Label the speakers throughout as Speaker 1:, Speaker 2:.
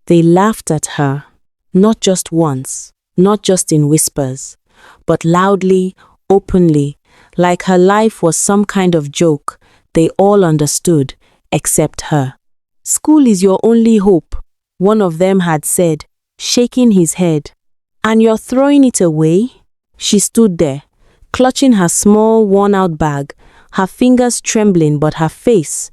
Speaker 1: They laughed at her, not just once, not just in whispers, but loudly, openly, like her life was some kind of joke they all understood, except her. "School is your only hope," one of them had said, shaking his head. "And you're throwing it away?" She stood there, clutching her small, worn-out bag, her fingers trembling, but her face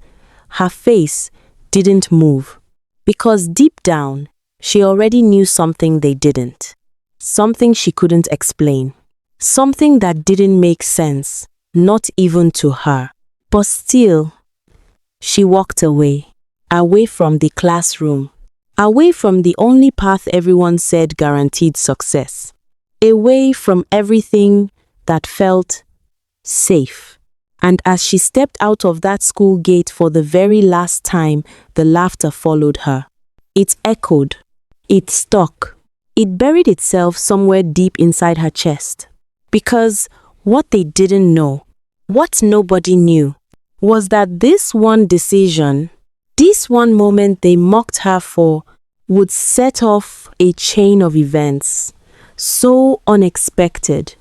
Speaker 1: didn't move. Because deep down, she already knew something they didn't. Something she couldn't explain. Something that didn't make sense, not even to her. But still, she walked away from the classroom, away from the only path everyone said guaranteed success, away from everything that felt safe. And as she stepped out of that school gate for the very last time, the laughter followed her. It echoed. It stuck. It buried itself somewhere deep inside her chest. Because what they didn't know, what nobody knew, was that this one decision, this one moment they mocked her for, would set off a chain of events so unexpected,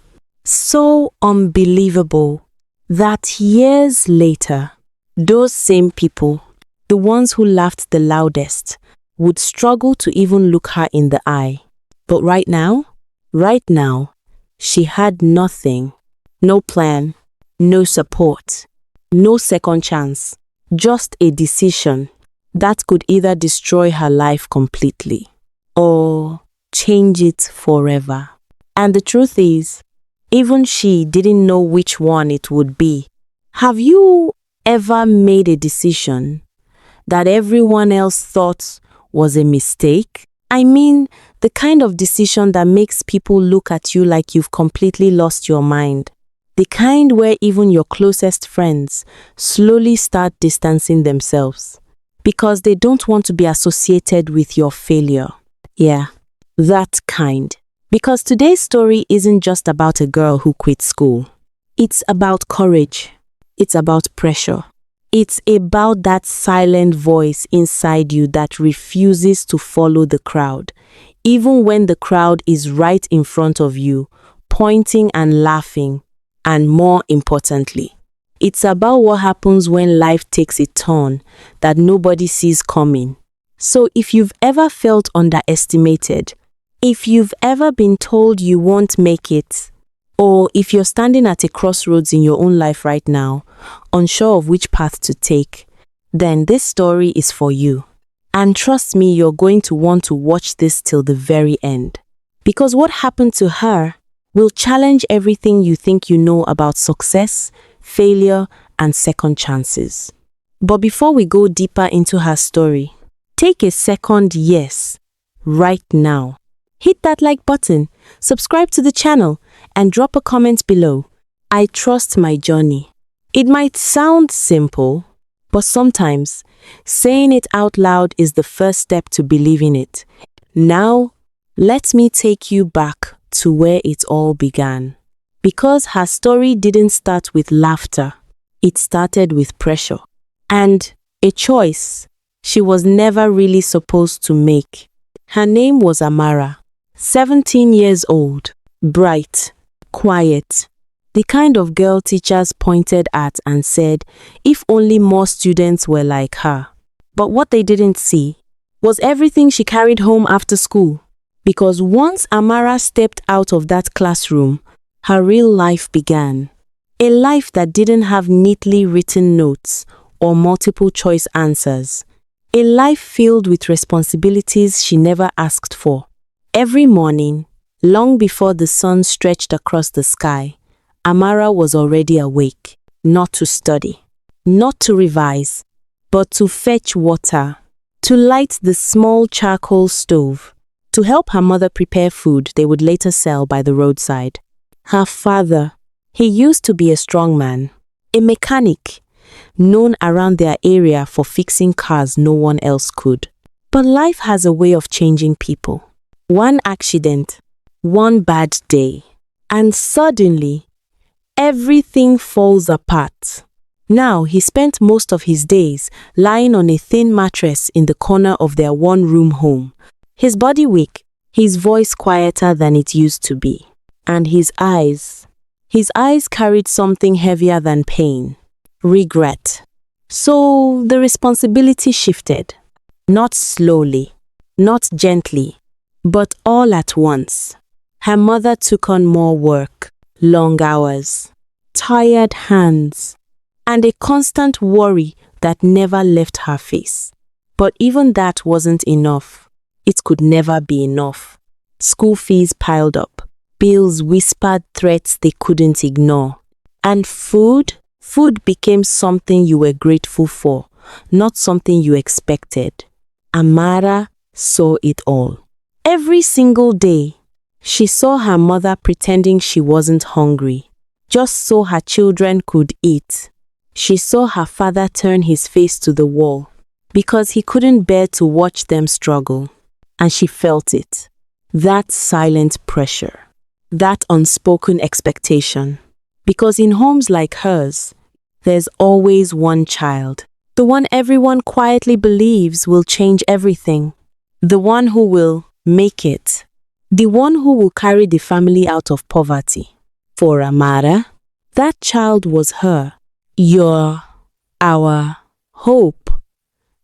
Speaker 1: so unbelievable, that years later, those same people, the ones who laughed the loudest, would struggle to even look her in the eye. But right now, she had nothing. No plan, no support, no second chance, just a decision that could either destroy her life completely or change it forever. And the truth is, even she didn't know which one it would be. Have you ever made a decision that everyone else thought was a mistake? I mean, the kind of decision that makes people look at you like you've completely lost your mind. The kind where even your closest friends slowly start distancing themselves because they don't want to be associated with your failure. Yeah, that kind. Because today's story isn't just about a girl who quit school. It's about courage. It's about pressure. It's about that silent voice inside you that refuses to follow the crowd, even when the crowd is right in front of you, pointing and laughing. And more importantly, it's about what happens when life takes a turn that nobody sees coming. So if you've ever felt underestimated, if you've ever been told you won't make it, or if you're standing at a crossroads in your own life right now, unsure of which path to take, then this story is for you. And trust me, you're going to want to watch this till the very end. Because what happened to her will challenge everything you think you know about success, failure, and second chances. But before we go deeper into her story, take a second, right now. Hit that like button, subscribe to the channel, and drop a comment below. I trust my journey. It might sound simple, but sometimes saying it out loud is the first step to believing it. Now, let me take you back to where it all began. Because her story didn't start with laughter, it started with pressure. And a choice she was never really supposed to make. Her name was Amara. 17 years old, bright, quiet, the kind of girl teachers pointed at and said, if only more students were like her. But what they didn't see was everything she carried home after school. Because once Amara stepped out of that classroom, her real life began. A life that didn't have neatly written notes or multiple choice answers. A life filled with responsibilities she never asked for. Every morning, long before the sun stretched across the sky, Amara was already awake, not to study, not to revise, but to fetch water, to light the small charcoal stove, to help her mother prepare food they would later sell by the roadside. Her father, he used to be a strong man, a mechanic, known around their area for fixing cars no one else could. But life has a way of changing people. One accident, one bad day, and suddenly, everything falls apart. Now he spent most of his days lying on a thin mattress in the corner of their one-room home. His body weak, his voice quieter than it used to be. And his eyes carried something heavier than pain. Regret. So the responsibility shifted. Not slowly, not gently, but all at once. Her mother took on more work, long hours, tired hands, and a constant worry that never left her face. But even that wasn't enough. It could never be enough. School fees piled up. Bills whispered threats they couldn't ignore. And food became something you were grateful for, not something you expected. Amara saw it all. Every single day, she saw her mother pretending she wasn't hungry, just so her children could eat. She saw her father turn his face to the wall because he couldn't bear to watch them struggle. And she felt it. That silent pressure. That unspoken expectation. Because in homes like hers, there's always one child. The one everyone quietly believes will change everything. The one who will make it. The one who will carry the family out of poverty. For Amara, that child was her. Our hope,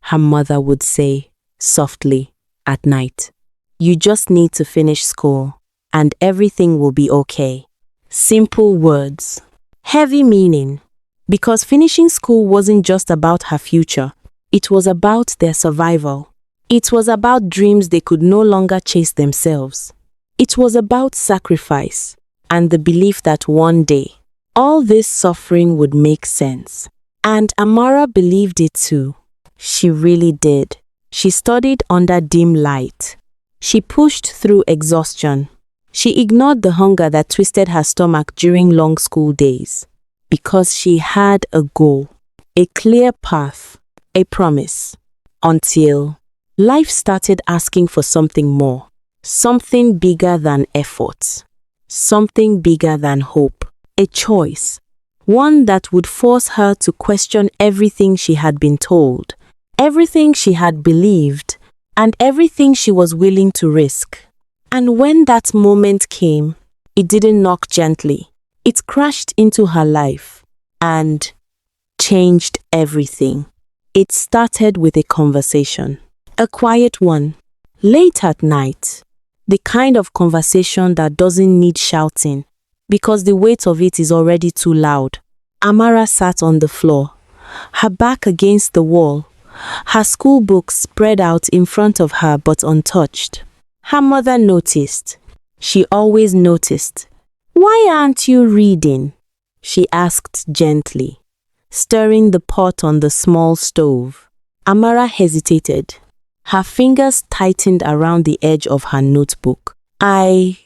Speaker 1: her mother would say softly at night. You just need to finish school and everything will be okay. Simple words, heavy meaning. Because finishing school wasn't just about her future. It was about their survival. It was about dreams they could no longer chase themselves. It was about sacrifice and the belief that one day, all this suffering would make sense. And Amara believed it too. She really did. She studied under dim light. She pushed through exhaustion. She ignored the hunger that twisted her stomach during long school days. Because she had a goal, a clear path, a promise. Until life started asking for something more. Something bigger than effort. Something bigger than hope. A choice. One that would force her to question everything she had been told, everything she had believed, and everything she was willing to risk. And when that moment came, it didn't knock gently. It crashed into her life and changed everything. It started with a conversation, a quiet one, late at night, the kind of conversation that doesn't need shouting because the weight of it is already too loud. Amara sat on the floor, her back against the wall, her school books spread out in front of her but untouched. Her mother noticed. She always noticed. "Why aren't you reading?" she asked gently, stirring the pot on the small stove. Amara hesitated. Her fingers tightened around the edge of her notebook. I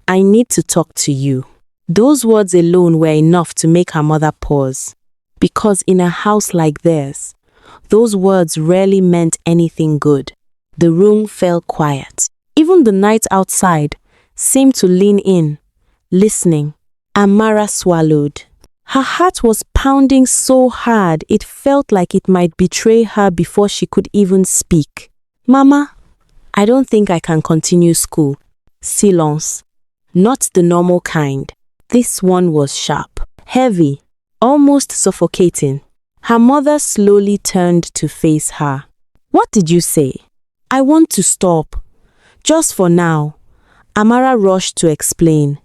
Speaker 1: need to talk to you." Those words alone were enough to make her mother pause. Because in a house like theirs, those words rarely meant anything good. The room fell quiet. Even the night outside seemed to lean in, listening. Amara swallowed. Her heart was pounding so hard it felt like it might betray her before she could even speak. "Mama, I don't think I can continue school." Silence. Not the normal kind. This one was sharp, heavy, almost suffocating. Her mother slowly turned to face her. "What did you say?" "I want to stop. Just for now." Amara rushed to explain.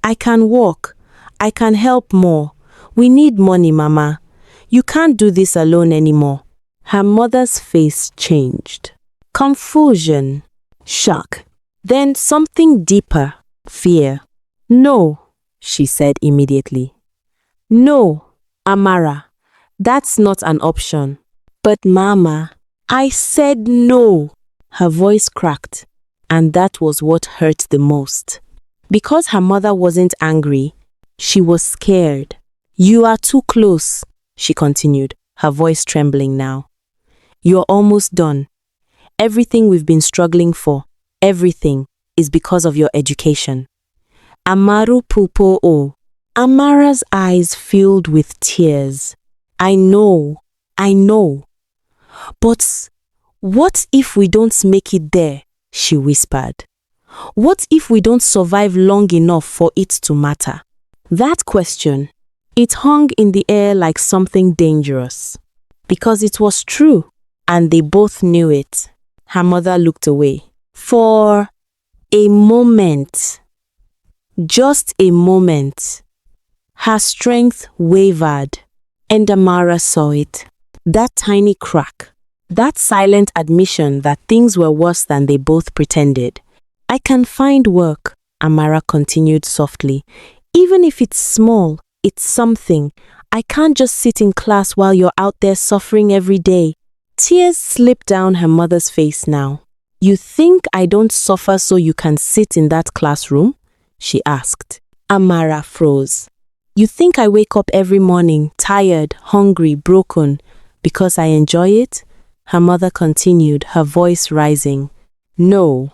Speaker 1: "I can walk. I can help more. We need money, Mama. You can't do this alone anymore." Her mother's face changed. Confusion, shock, then something deeper, fear. "No," she said immediately. "No, Amara, that's not an option." "But Mama, I said no." Her voice cracked, and that was what hurt the most. Because her mother wasn't angry, she was scared. "You are too close," she continued, her voice trembling now. "You're almost done. Everything we've been struggling for, everything, is because of your education." Amaru Pupo O. Amara's eyes filled with tears. I know. But what if we don't make it there? She whispered. What if we don't survive long enough for it to matter? That question, it hung in the air like something dangerous. Because it was true, and they both knew it. Her mother looked away. For a moment, just a moment, her strength wavered, and Amara saw it. That tiny crack, that silent admission that things were worse than they both pretended. I can find work, Amara continued softly. Even if it's small, it's something. I can't just sit in class while you're out there suffering every day. Tears slipped down her mother's face now. You think I don't suffer so you can sit in that classroom? She asked. Amara froze. You think I wake up every morning, tired, hungry, broken, because I enjoy it? Her mother continued, her voice rising. No,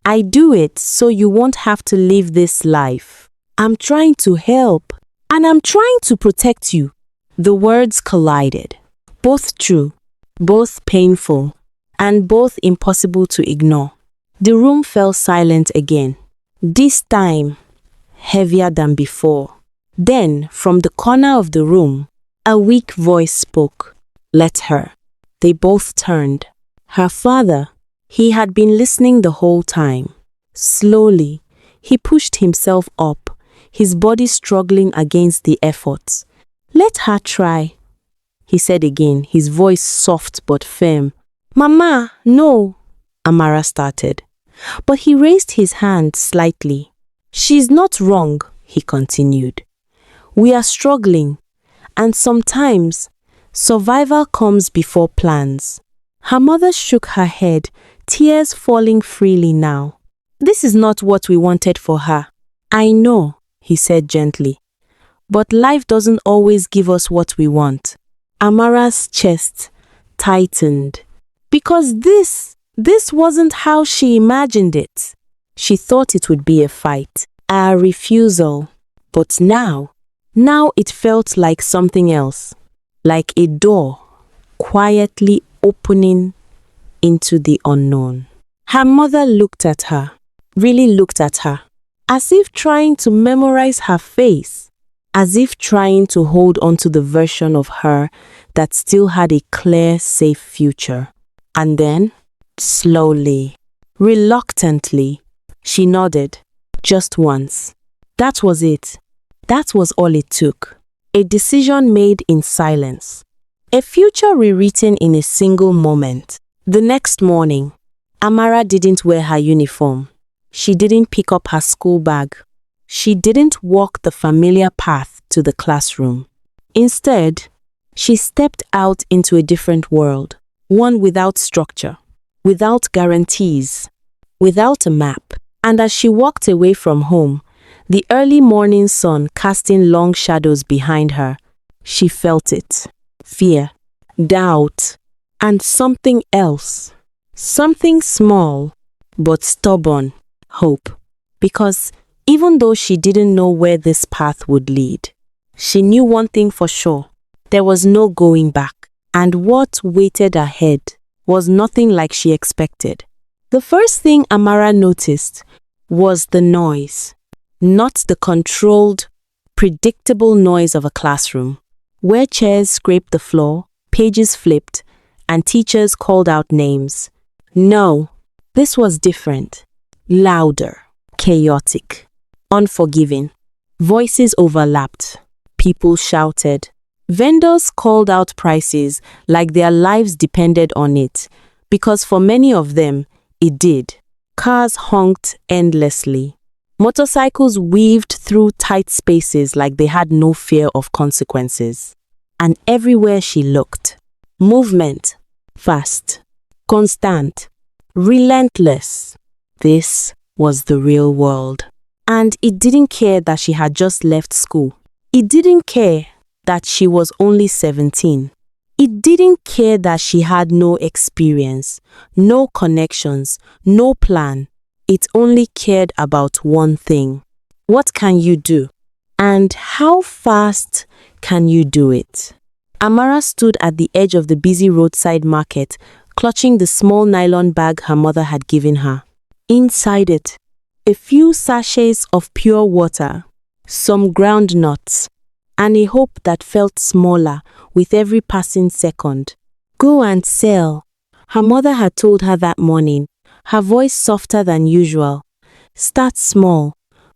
Speaker 1: I do it so you won't have to live this life. I'm trying to help, and I'm trying to protect you. The words collided. Both true, both painful, and both impossible to ignore. The room fell silent again. This time, heavier than before. Then, from the corner of the room, a weak voice spoke. Let her. They both turned. Her father, he had been listening the whole time. Slowly, he pushed himself up, his body struggling against the efforts. Let her try, he said again, his voice soft but firm. Mama, no, Amara started. But he raised his hand slightly. She's not wrong, he continued. We are struggling, and sometimes survival comes before plans. Her mother shook her head, tears falling freely now. This is not what we wanted for her. I know, he said gently. But life doesn't always give us what we want. Amara's chest tightened. Because this wasn't how she imagined it. She thought it would be a fight, a refusal. But now it felt like something else. Like a door quietly opening into the unknown. Her mother looked at her, really looked at her, as if trying to memorize her face, as if trying to hold on to the version of her that still had a clear, safe future. And then, slowly, reluctantly, she nodded, just once. That was it. That was all it took. A decision made in silence. A future rewritten in a single moment. The next morning, Amara didn't wear her uniform. She didn't pick up her school bag. She didn't walk the familiar path to the classroom. Instead, she stepped out into a different world, one without structure, without guarantees, without a map. And as she walked away from home, the early morning sun casting long shadows behind her, she felt it. Fear, doubt, and something else. Something small, but stubborn. Hope. Because even though she didn't know where this path would lead, she knew one thing for sure. There was no going back. And what waited ahead was nothing like she expected. The first thing Amara noticed was the noise. Not the controlled, predictable noise of a classroom, where chairs scraped the floor, pages flipped, and teachers called out names. No, this was different. Louder, chaotic, unforgiving. Voices overlapped. People shouted. Vendors called out prices like their lives depended on it, because for many of them, it did. Cars honked endlessly. Motorcycles weaved through tight spaces like they had no fear of consequences. And everywhere she looked, movement, fast, constant, relentless. This was the real world. And it didn't care that she had just left school. It didn't care that she was only 17. It didn't care that she had no experience, no connections, no plan. It only cared about one thing. What can you do? And how fast can you do it? Amara stood at the edge of the busy roadside market, clutching the small nylon bag her mother had given her. Inside it, a few sachets of pure water, some ground nuts, and a hope that felt smaller with every passing second. Go and sell, her mother had told her that morning, her voice softer than usual. Start small.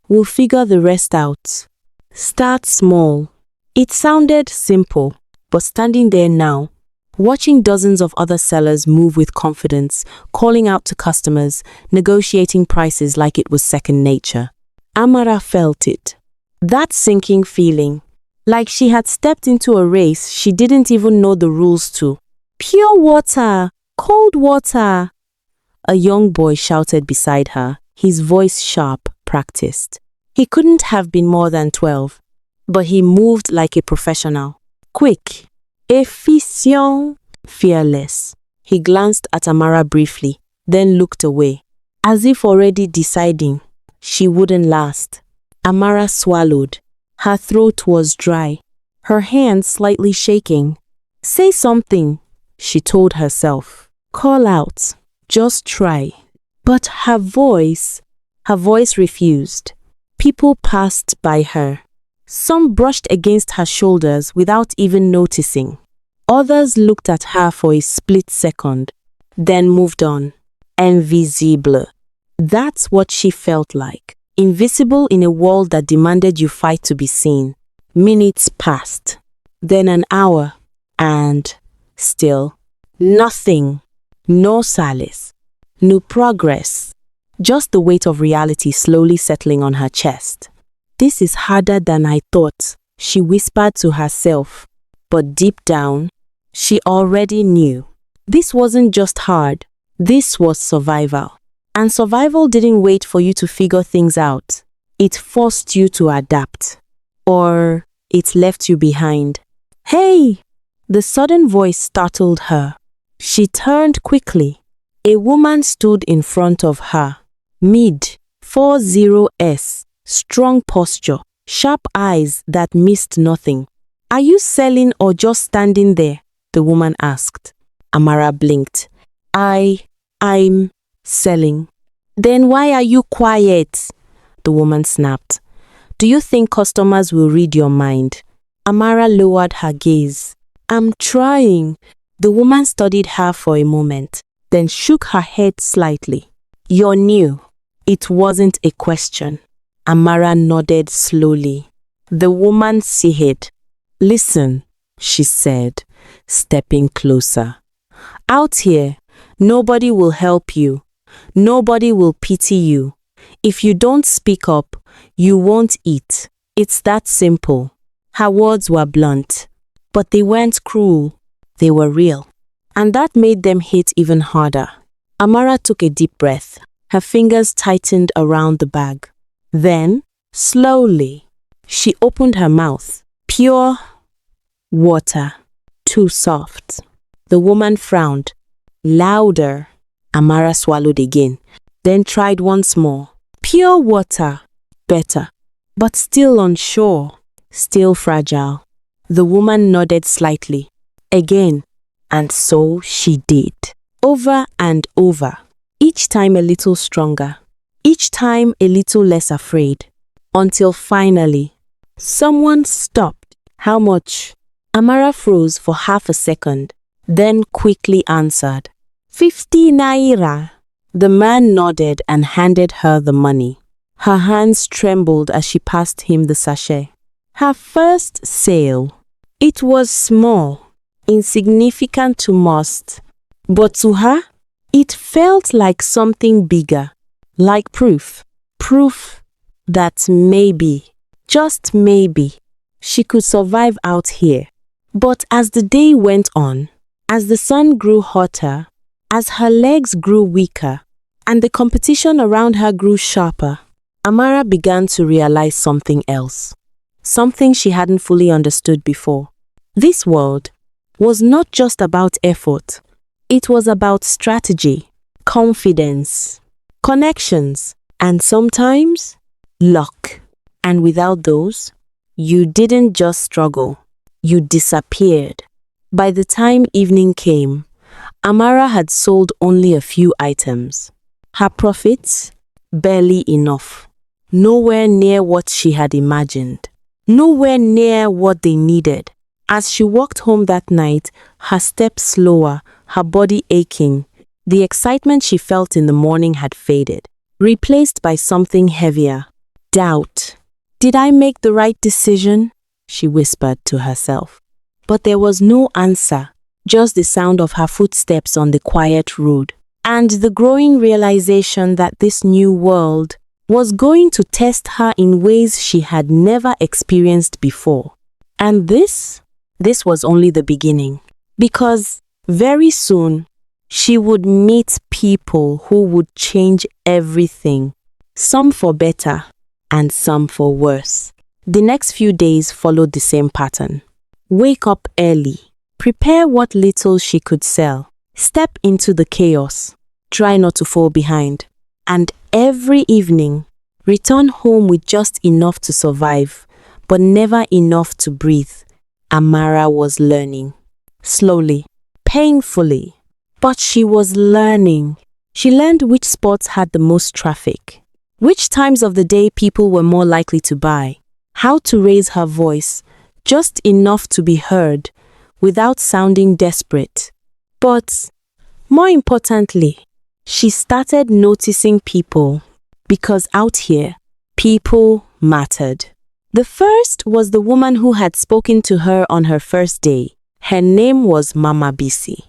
Speaker 1: We'll figure the rest out. Start small. It sounded simple, but standing there now, watching dozens of other sellers move with confidence, calling out to customers, negotiating prices like it was second nature, Amara felt it. That sinking feeling, like she had stepped into a race she didn't even know the rules to. Pure water! Cold water! A young boy shouted beside her, his voice sharp, practiced. He couldn't have been more than 12, but he moved like a professional. Quick, efficient, fearless. He glanced at Amara briefly, then looked away, as if already deciding she wouldn't last. Amara swallowed. Her throat was dry, her hands slightly shaking. Say something, she told herself. Call out. Just try. But her voice refused. People passed by her. Some brushed against her shoulders without even noticing. Others looked at her for a split second, then moved on. Invisible. That's what she felt like. Invisible in a world that demanded you fight to be seen. Minutes passed. Then an hour. And still, nothing. No solace. No progress. Just the weight of reality slowly settling on her chest. This is harder than I thought, she whispered to herself. But deep down, she already knew. This wasn't just hard. This was survival. And survival didn't wait for you to figure things out. It forced you to adapt. Or it left you behind. Hey! The sudden voice startled her. She turned quickly. A woman stood in front of her. Mid, 40s, strong posture, sharp eyes that missed nothing. Are you selling or just standing there? The woman asked. Amara blinked. I'm selling. Then why are you quiet? The woman snapped. Do you think customers will read your mind? Amara lowered her gaze. I'm trying. The woman studied her for a moment, then shook her head slightly. You're new. It wasn't a question. Amara nodded slowly. The woman sighed. Listen, she said, stepping closer. Out here, nobody will help you. Nobody will pity you. If you don't speak up, you won't eat. It's that simple. Her words were blunt, but they weren't cruel. They were real. And that made them hit even harder. Amara took a deep breath. Her fingers tightened around the bag. Then, slowly, she opened her mouth. Pure water. Too soft. The woman frowned. Louder. Amara swallowed again, then tried once more. Pure water. Better. But still unsure. Still fragile. The woman nodded slightly. Again. And so she did. Over and over. Each time a little stronger. Each time a little less afraid. Until finally, someone stopped. How much? Amara froze for half a second, then quickly answered. 50 naira. The man nodded and handed her the money. Her hands trembled as she passed him the sachet. Her first sale. It was small, insignificant to most, but to her, it felt like something bigger, like proof. Proof that maybe, just maybe, she could survive out here. But as the day went on, as the sun grew hotter, as her legs grew weaker, and the competition around her grew sharper, Amara began to realize something else. Something she hadn't fully understood before. This world was not just about effort. It was about strategy, confidence, connections, and sometimes luck. And without those, you didn't just struggle, you disappeared. By the time evening came, Amara had sold only a few items. Her profits? Barely enough. Nowhere near what she had imagined. Nowhere near what they needed. As she walked home that night, her steps slower, her body aching, the excitement she felt in the morning had faded, replaced by something heavier. Doubt. Did I make the right decision? She whispered to herself. But there was no answer, just the sound of her footsteps on the quiet road, and the growing realization that this new world was going to test her in ways she had never experienced before. And this was only the beginning, because very soon she would meet people who would change everything, some for better and some for worse. The next few days followed the same pattern. Wake up early, prepare what little she could sell, step into the chaos, try not to fall behind, and every evening, return home with just enough to survive, but never enough to breathe. Amara was learning. Slowly, painfully, but she was learning. She learned which spots had the most traffic, which times of the day people were more likely to buy, how to raise her voice, just enough to be heard, without sounding desperate. But, more importantly, she started noticing people, because out here, people mattered. The first was the woman who had spoken to her on her first day. Her name was Mama Bisi.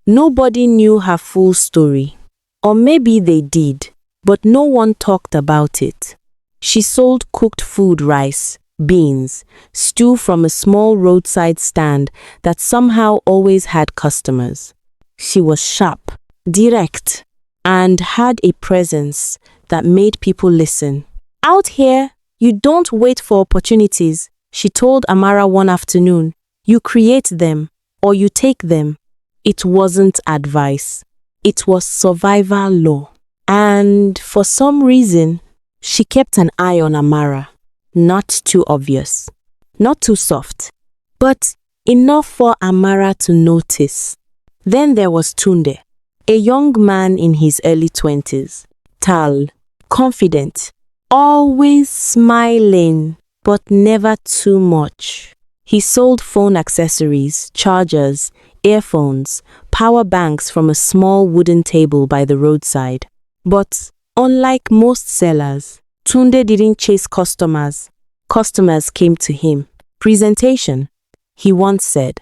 Speaker 1: Nobody knew her full story. Or maybe they did, but no one talked about it. She sold cooked food, rice, beans, stew from a small roadside stand that somehow always had customers. She was sharp, direct, and had a presence that made people listen. Out here, you don't wait for opportunities, she told Amara one afternoon. You create them, or you take them. It wasn't advice. It was survival law. And for some reason, she kept an eye on Amara. Not too obvious, not too soft, but enough for Amara to notice. Then there was Tunde, a young man in his early 20s, tall, confident, always smiling, but never too much. He sold phone accessories, chargers, earphones, power banks from a small wooden table by the roadside. But unlike most sellers, Tunde didn't chase customers. Customers came to him. Presentation, he once said,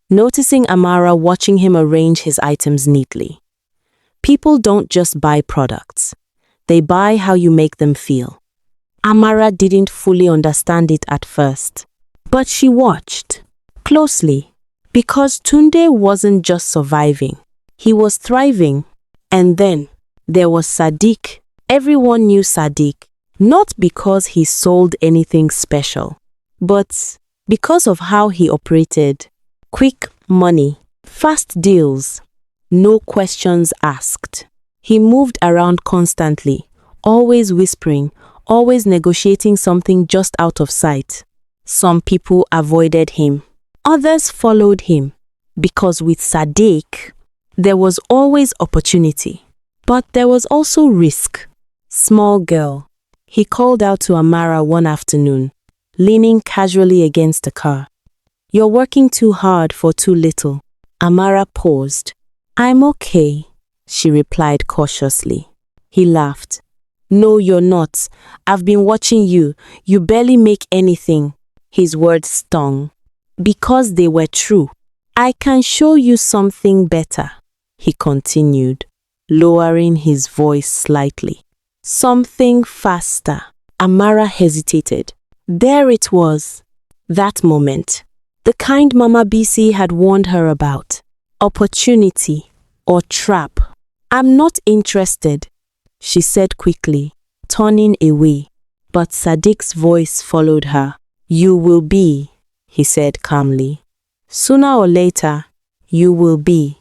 Speaker 1: noticing Amara watching him arrange his items neatly. People don't just buy products. They buy how you make them feel. Amara didn't fully understand it at first, but she watched closely because Tunde wasn't just surviving. He was thriving. And then there was Sadiq. Everyone knew Sadiq. Not because he sold anything special, but because of how he operated. Quick money, fast deals, no questions asked. He moved around constantly, always whispering, always negotiating something just out of sight. Some people avoided him. Others followed him, because with Sadiq, there was always opportunity. But there was also risk. Small girl. He called out to Amara one afternoon, leaning casually against a car. You're working too hard for too little. Amara paused. I'm okay, she replied cautiously. He laughed. No, you're not. I've been watching you. You barely make anything. His words stung. Because they were true. I can show you something better, he continued, lowering his voice slightly. Something faster. Amara hesitated. There it was. That moment. The kind Mama BC had warned her about. Opportunity or trap. I'm not interested, she said quickly, turning away. But Sadiq's voice followed her. You will be, he said calmly. Sooner or later, you will be.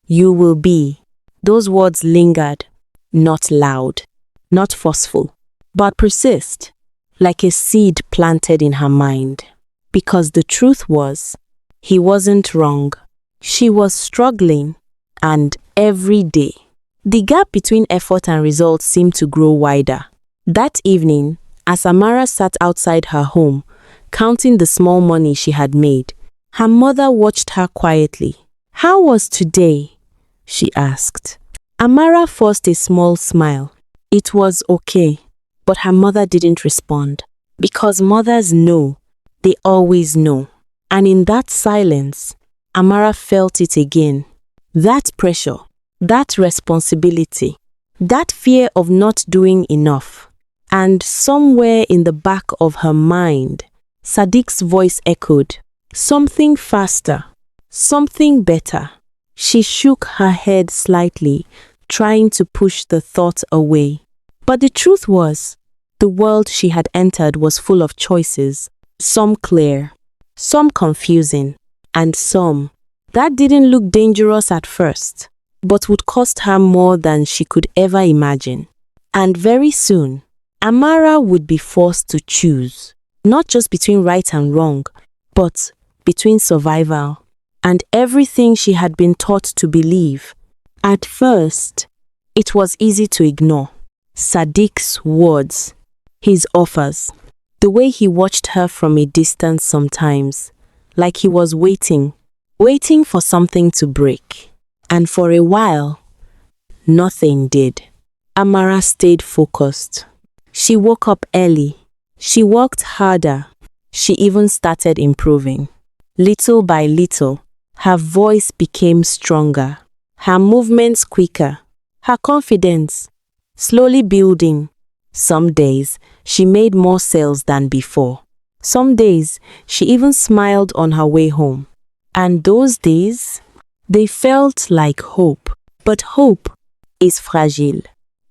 Speaker 1: You will be. Those words lingered. Not loud, not forceful, but persist, like a seed planted in her mind. Because the truth was, He wasn't wrong. She was struggling, and every day. The gap between effort and results seemed to grow wider. That evening, as Amara sat outside her home, counting the small money she had made, her mother watched her quietly. "How was today?" she asked. Amara forced a small smile. It was okay, but her mother didn't respond. Because mothers know, they always know. And in that silence, Amara felt it again. That pressure, that responsibility, that fear of not doing enough. And somewhere in the back of her mind, Sadiq's voice echoed, "Something faster, something better." She shook her head slightly, trying to push the thought away. But the truth was, the world she had entered was full of choices, some clear, some confusing, and some that didn't look dangerous at first, but would cost her more than she could ever imagine. And very soon, Amara would be forced to choose, not just between right and wrong, but between survival and everything she had been taught to believe. At first, it was easy to ignore Sadiq's words, his offers, the way he watched her from a distance sometimes, like he was waiting for something to break. And for a while, nothing did. Amara stayed focused. She woke up early. She worked harder. She even started improving. Little by little, her voice became stronger, her movements quicker, her confidence slowly building. Some days, she made more sales than before. Some days, she even smiled on her way home. And those days, they felt like hope. But hope is fragile,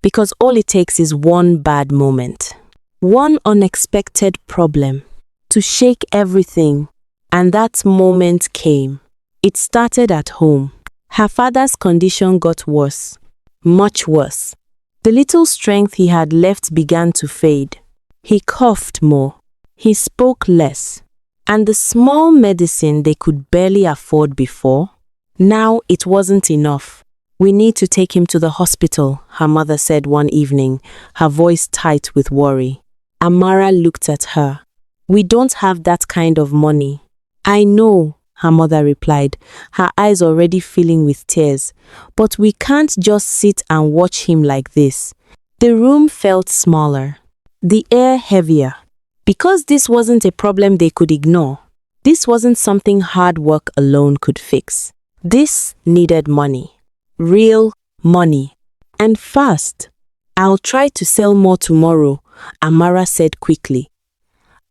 Speaker 1: because all it takes is one bad moment, one unexpected problem to shake everything. And that moment came. It started at home. Her father's condition got worse, much worse. The little strength he had left began to fade. He coughed more. He spoke less. And the small medicine they could barely afford before, now it wasn't enough. "We need to take him to the hospital," her mother said one evening, her voice tight with worry. Amara looked at her. "We don't have that kind of money." "I know," her mother replied, her eyes already filling with tears. "But we can't just sit and watch him like this." The room felt smaller, the air heavier. Because this wasn't a problem they could ignore. This wasn't something hard work alone could fix. This needed money. Real money. And fast. "I'll try to sell more tomorrow," Amara said quickly.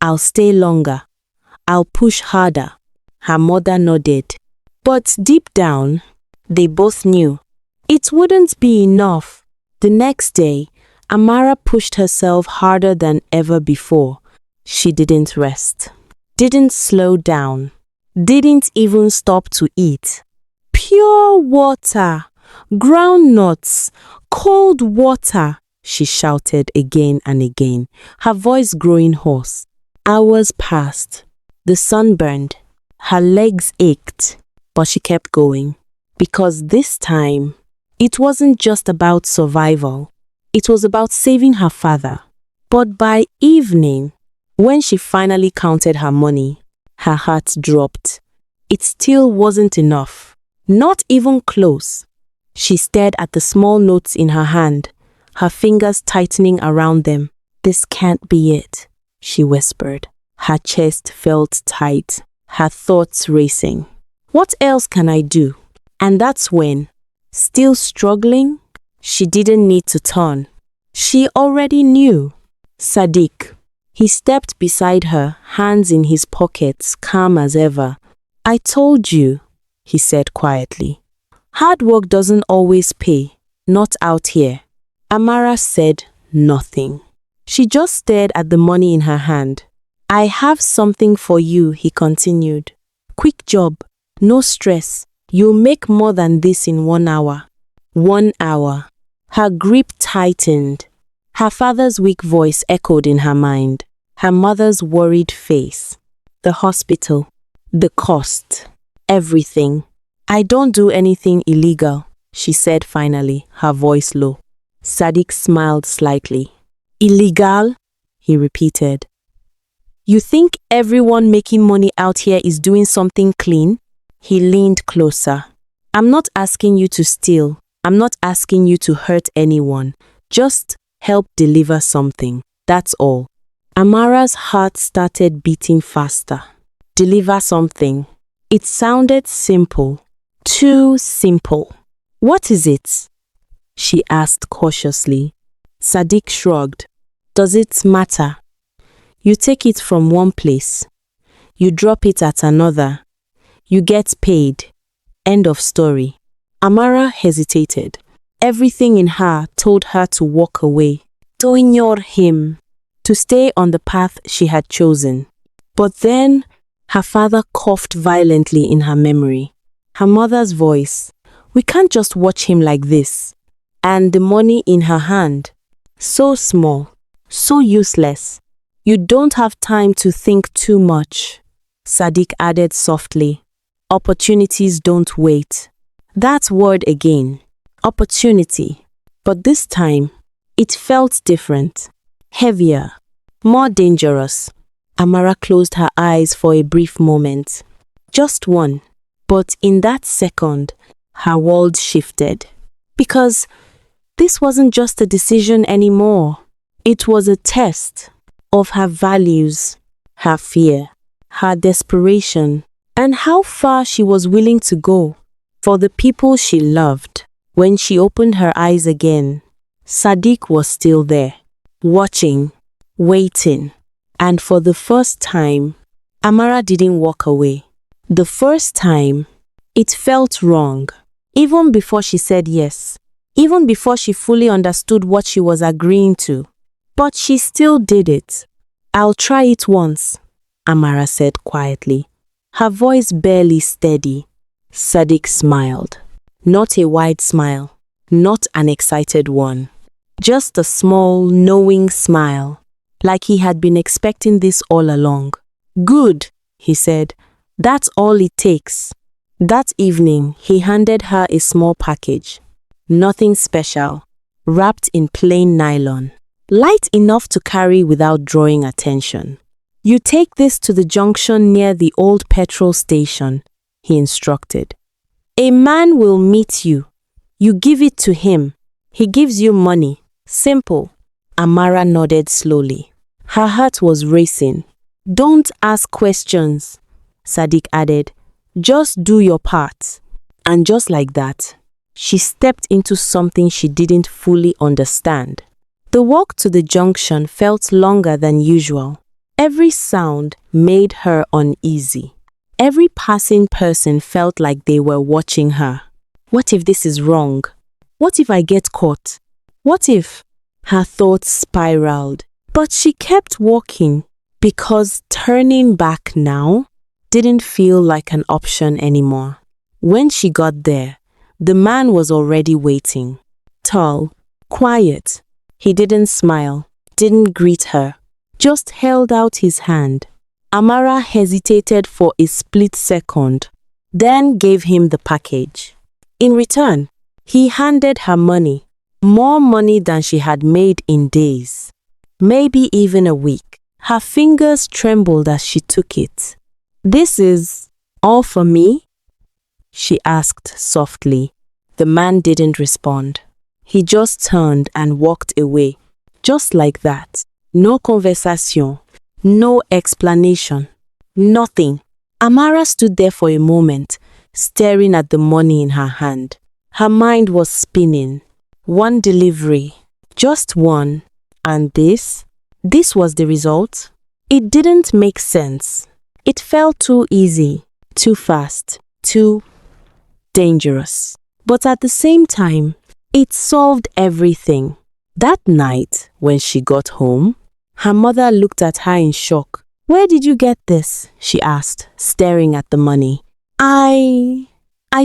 Speaker 1: "I'll stay longer. I'll push harder." Her mother nodded. But deep down, they both knew it wouldn't be enough. The next day, Amara pushed herself harder than ever before. She didn't rest, didn't slow down, didn't even stop to eat. "Pure water, groundnuts, cold water," she shouted again and again, her voice growing hoarse. Hours passed. The sun burned. Her legs ached, but she kept going. Because this time, it wasn't just about survival. It was about saving her father. But by evening, when she finally counted her money, her heart dropped. It still wasn't enough. Not even close. She stared at the small notes in her hand, her fingers tightening around them. "This can't be it," she whispered. Her chest felt tight, her thoughts racing. "What else can I do?" And that's when, still struggling, she didn't need to turn. She already knew. Sadiq. He stepped beside her, hands in his pockets, calm as ever. "I told you," he said quietly. "Hard work doesn't always pay, not out here." Amara said nothing. She just stared at the money in her hand. "I have something for you," he continued. "Quick job, no stress. You'll make more than this in 1 hour. 1 hour. Her grip tightened. Her father's weak voice echoed in her mind. Her mother's worried face. The hospital. The cost. Everything. I don't do anything illegal, she said finally, her voice low. Sadiq smiled slightly. Illegal? He repeated. You think everyone making money out here is doing something clean? He leaned closer. I'm not asking you to steal. I'm not asking you to hurt anyone. Just help deliver something. That's all. Amara's heart started beating faster. Deliver something. It sounded simple. Too simple. What is it? She asked cautiously. Sadiq shrugged. Does it matter? You take it from one place. You drop it at another. You get paid. End of story. Amara hesitated. Everything in her told her to walk away, to ignore him, to stay on the path she had chosen. But then her father coughed violently in her memory. Her mother's voice. We can't just watch him like this. And the money in her hand. So small, so useless. You don't have time to think too much, Sadiq added softly. Opportunities don't wait. That word again. Opportunity. But this time, it felt different. Heavier. More dangerous. Amara closed her eyes for a brief moment. Just one. But in that second, her world shifted. Because this wasn't just a decision anymore. It was a test of her values, her fear, her desperation, and how far she was willing to go for the people she loved. When she opened her eyes again, Sadiq was still there, watching, waiting, and for the first time, Amara didn't walk away. The first time, it felt wrong, even before she said yes, even before she fully understood what she was agreeing to. But she still did it. I'll try it once, Amara said quietly, her voice barely steady. Sadiq smiled. Not a wide smile, not an excited one. Just a small, knowing smile, like he had been expecting this all along. Good, he said. That's all it takes. That evening, he handed her a small package. Nothing special, wrapped in plain nylon. Light enough to carry without drawing attention. You take this to the junction near the old petrol station, he instructed. A man will meet you. You give it to him. He gives you money. Simple. Amara nodded slowly. Her heart was racing. Don't ask questions, Sadiq added. Just do your part. And just like that, she stepped into something she didn't fully understand. The walk to the junction felt longer than usual. Every sound made her uneasy. Every passing person felt like they were watching her. What if this is wrong? What if I get caught? What if? Her thoughts spiraled. But she kept walking because turning back now didn't feel like an option anymore. When she got there, the man was already waiting. Tall, quiet. He didn't smile, didn't greet her, just held out his hand. Amara hesitated for a split second, then gave him the package. In return, he handed her money, more money than she had made in days, maybe even a week. Her fingers trembled as she took it. This is all for me? She asked softly. The man didn't respond. He just turned and walked away, just like that. No conversation. No explanation. Nothing. Amara stood there for a moment, staring at the money in her hand. Her mind was spinning. One delivery. Just one. And this? This was the result? It didn't make sense. It felt too easy, too fast, too dangerous. But at the same time, it solved everything. That night, when she got home, her mother looked at her in shock. Where did you get this? She asked, staring at the money. I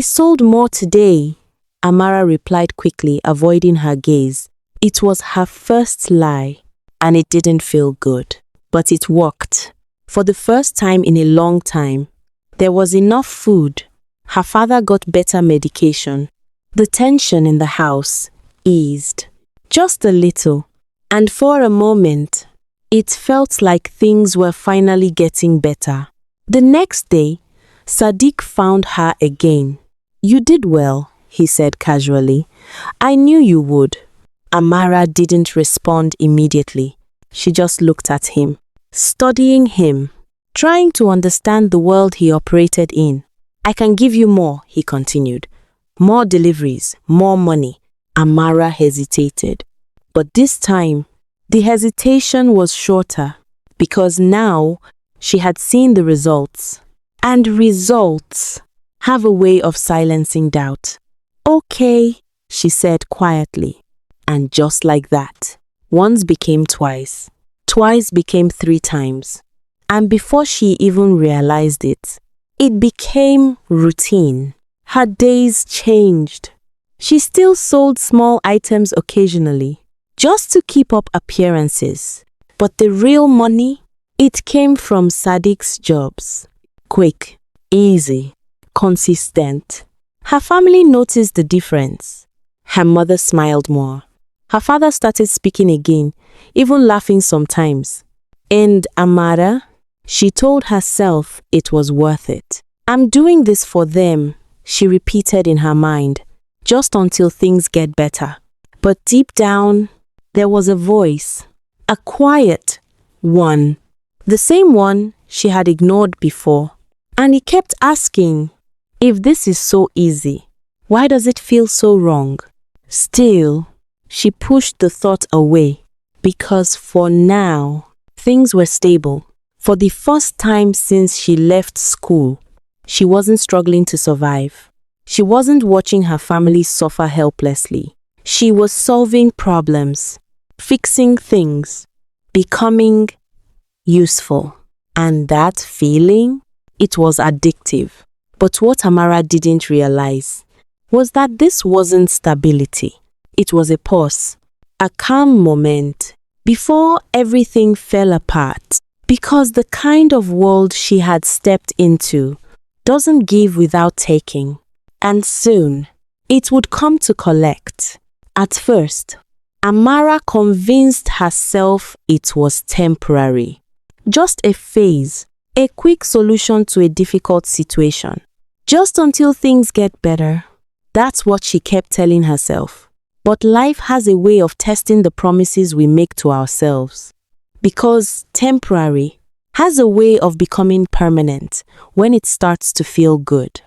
Speaker 1: sold more today, Amara replied quickly, avoiding her gaze. It was her first lie, and it didn't feel good. But it worked. For the first time in a long time, There was enough food. Her father got better medication. The tension in the house eased. Just a little. And for a moment, it felt like things were finally getting better. The next day, Sadiq found her again. "You did well," he said casually. "I knew you would." Amara didn't respond immediately. She just looked at him, studying him, trying to understand the world he operated in. "I can give you more," he continued. "More deliveries, more money." Amara hesitated. But this time, the hesitation was shorter, because now she had seen the results. And results have a way of silencing doubt. "Okay," she said quietly. And just like that, once became twice. Twice became 3 times. And before she even realized it, it became routine. Her days changed. She still sold small items occasionally, just to keep up appearances. But the real money, it came from Sadiq's jobs. Quick, easy, consistent. Her family noticed the difference. Her mother smiled more. Her father started speaking again, even laughing sometimes. And Amara, she told herself it was worth it. "I'm doing this for them," she repeated in her mind, "just until things get better." But deep down, there was a voice, a quiet one, the same one she had ignored before. And he kept asking, "If this is so easy, why does it feel so wrong?" Still, she pushed the thought away, because for now, things were stable. For the first time since she left school, she wasn't struggling to survive. She wasn't watching her family suffer helplessly. She was solving problems, fixing things, becoming useful. And that feeling, it was addictive. But what Amara didn't realize was that this wasn't stability. It was a pause, a calm moment before everything fell apart. Because the kind of world she had stepped into doesn't give without taking. And soon, it would come to collect. At first, Amara convinced herself it was temporary. Just a phase, a quick solution to a difficult situation. Just until things get better. That's what she kept telling herself. But life has a way of testing the promises we make to ourselves. Because temporary has a way of becoming permanent when it starts to feel good.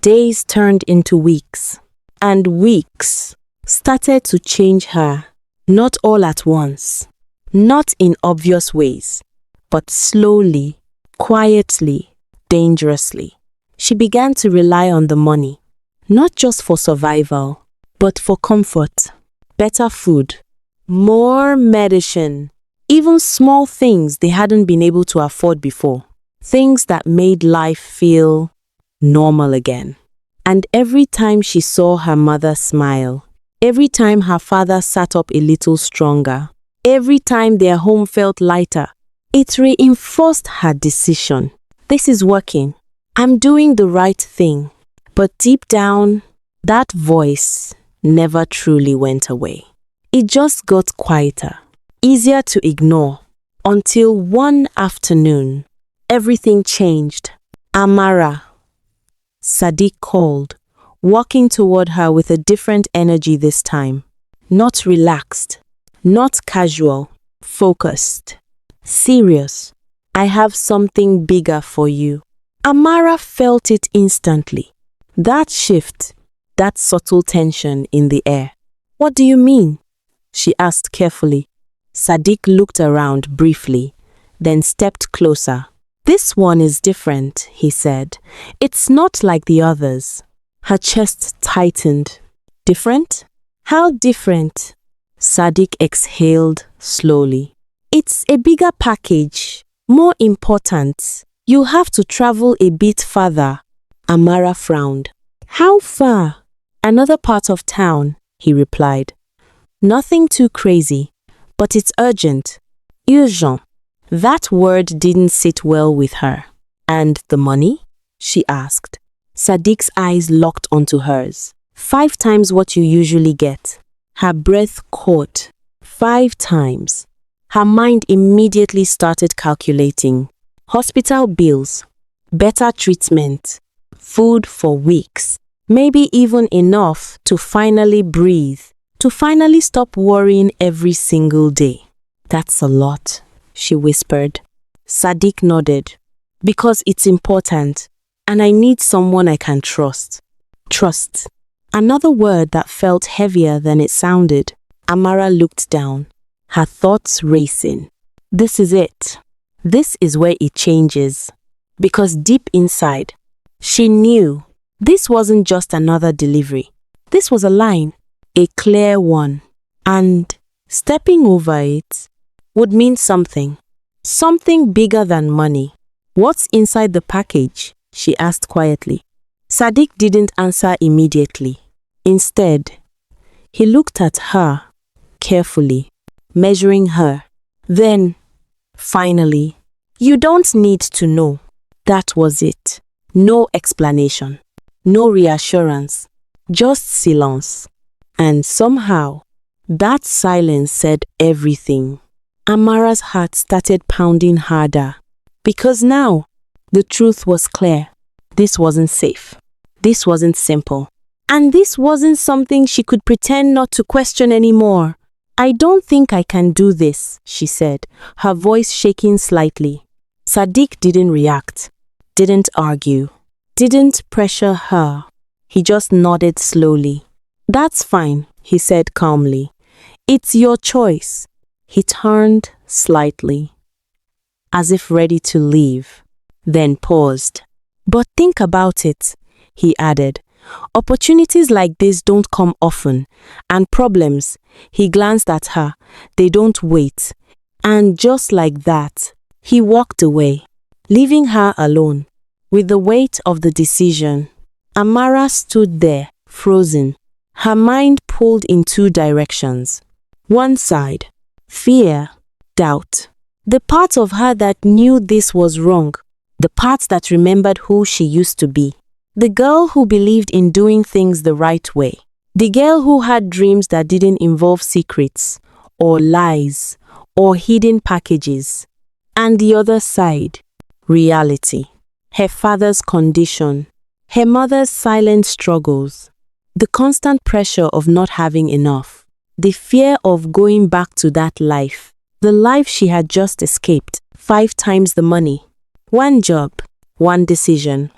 Speaker 1: Days turned into weeks, and weeks started to change her, not all at once, not in obvious ways, but slowly, quietly, dangerously. She began to rely on the money, not just for survival, but for comfort, better food, more medicine, even small things they hadn't been able to afford before, things that made life feel normal again. And every time she saw her mother smile, every time her father sat up a little stronger, every time their home felt lighter, it reinforced her decision. This is working. I'm doing the right thing. But deep down, that voice never truly went away. It just got quieter, easier to ignore, until one afternoon, everything changed. "Amara," Sadiq called, walking toward her with a different energy this time. Not relaxed, not casual, focused, serious. "I have something bigger for you." Amara felt it instantly. That shift, that subtle tension in the air. "What do you mean?" she asked carefully. Sadiq looked around briefly, then stepped closer. "This one is different," he said. "It's not like the others." Her chest tightened. "Different? How different?" Sadiq exhaled slowly. "It's a bigger package, more important. You have to travel a bit further." Amara frowned. "How far?" "Another part of town," he replied. "Nothing too crazy, but it's urgent." Urgent. That word didn't sit well with her. "And the money?" she asked. Sadiq's eyes locked onto hers. 5 times what you usually get. Her breath caught. 5 times. Her mind immediately started calculating. Hospital bills, better treatment, food for weeks, maybe even enough to finally breathe, to finally stop worrying every single day. That's a lot, she whispered. Sadiq nodded. Because it's important, and I need someone I can trust. Trust. Another word that felt heavier than it sounded. Amara looked down, her thoughts racing. This is it. This is where it changes. Because deep inside, she knew this wasn't just another delivery. This was a line, a clear one. And stepping over it would mean something. Something bigger than money. What's inside the package? She asked quietly. Sadiq didn't answer immediately. Instead, he looked at her carefully, measuring her. Then, finally, you don't need to know. That was it. No explanation, no reassurance, just silence. And somehow, that silence said everything. Amara's heart started pounding harder. Because now, the truth was clear. This wasn't safe. This wasn't simple. And this wasn't something she could pretend not to question anymore. I don't think I can do this, she said, her voice shaking slightly. Sadiq didn't react, didn't argue, didn't pressure her. He just nodded slowly. That's fine, he said calmly. It's your choice. He turned slightly, as if ready to leave, then paused. But think about it, he added. Opportunities like this don't come often, and problems, he glanced at her, they don't wait. And just like that, he walked away, leaving her alone, with the weight of the decision. Amara stood there, frozen, her mind pulled in 2 directions. One side, fear, doubt. The part of her that knew this was wrong, the part that remembered who she used to be. The girl who believed in doing things the right way. The girl who had dreams that didn't involve secrets, or lies, or hidden packages. And the other side, reality. Her father's condition. Her mother's silent struggles. The constant pressure of not having enough. The fear of going back to that life. The life she had just escaped. 5 times the money. 1 job, 1 decision.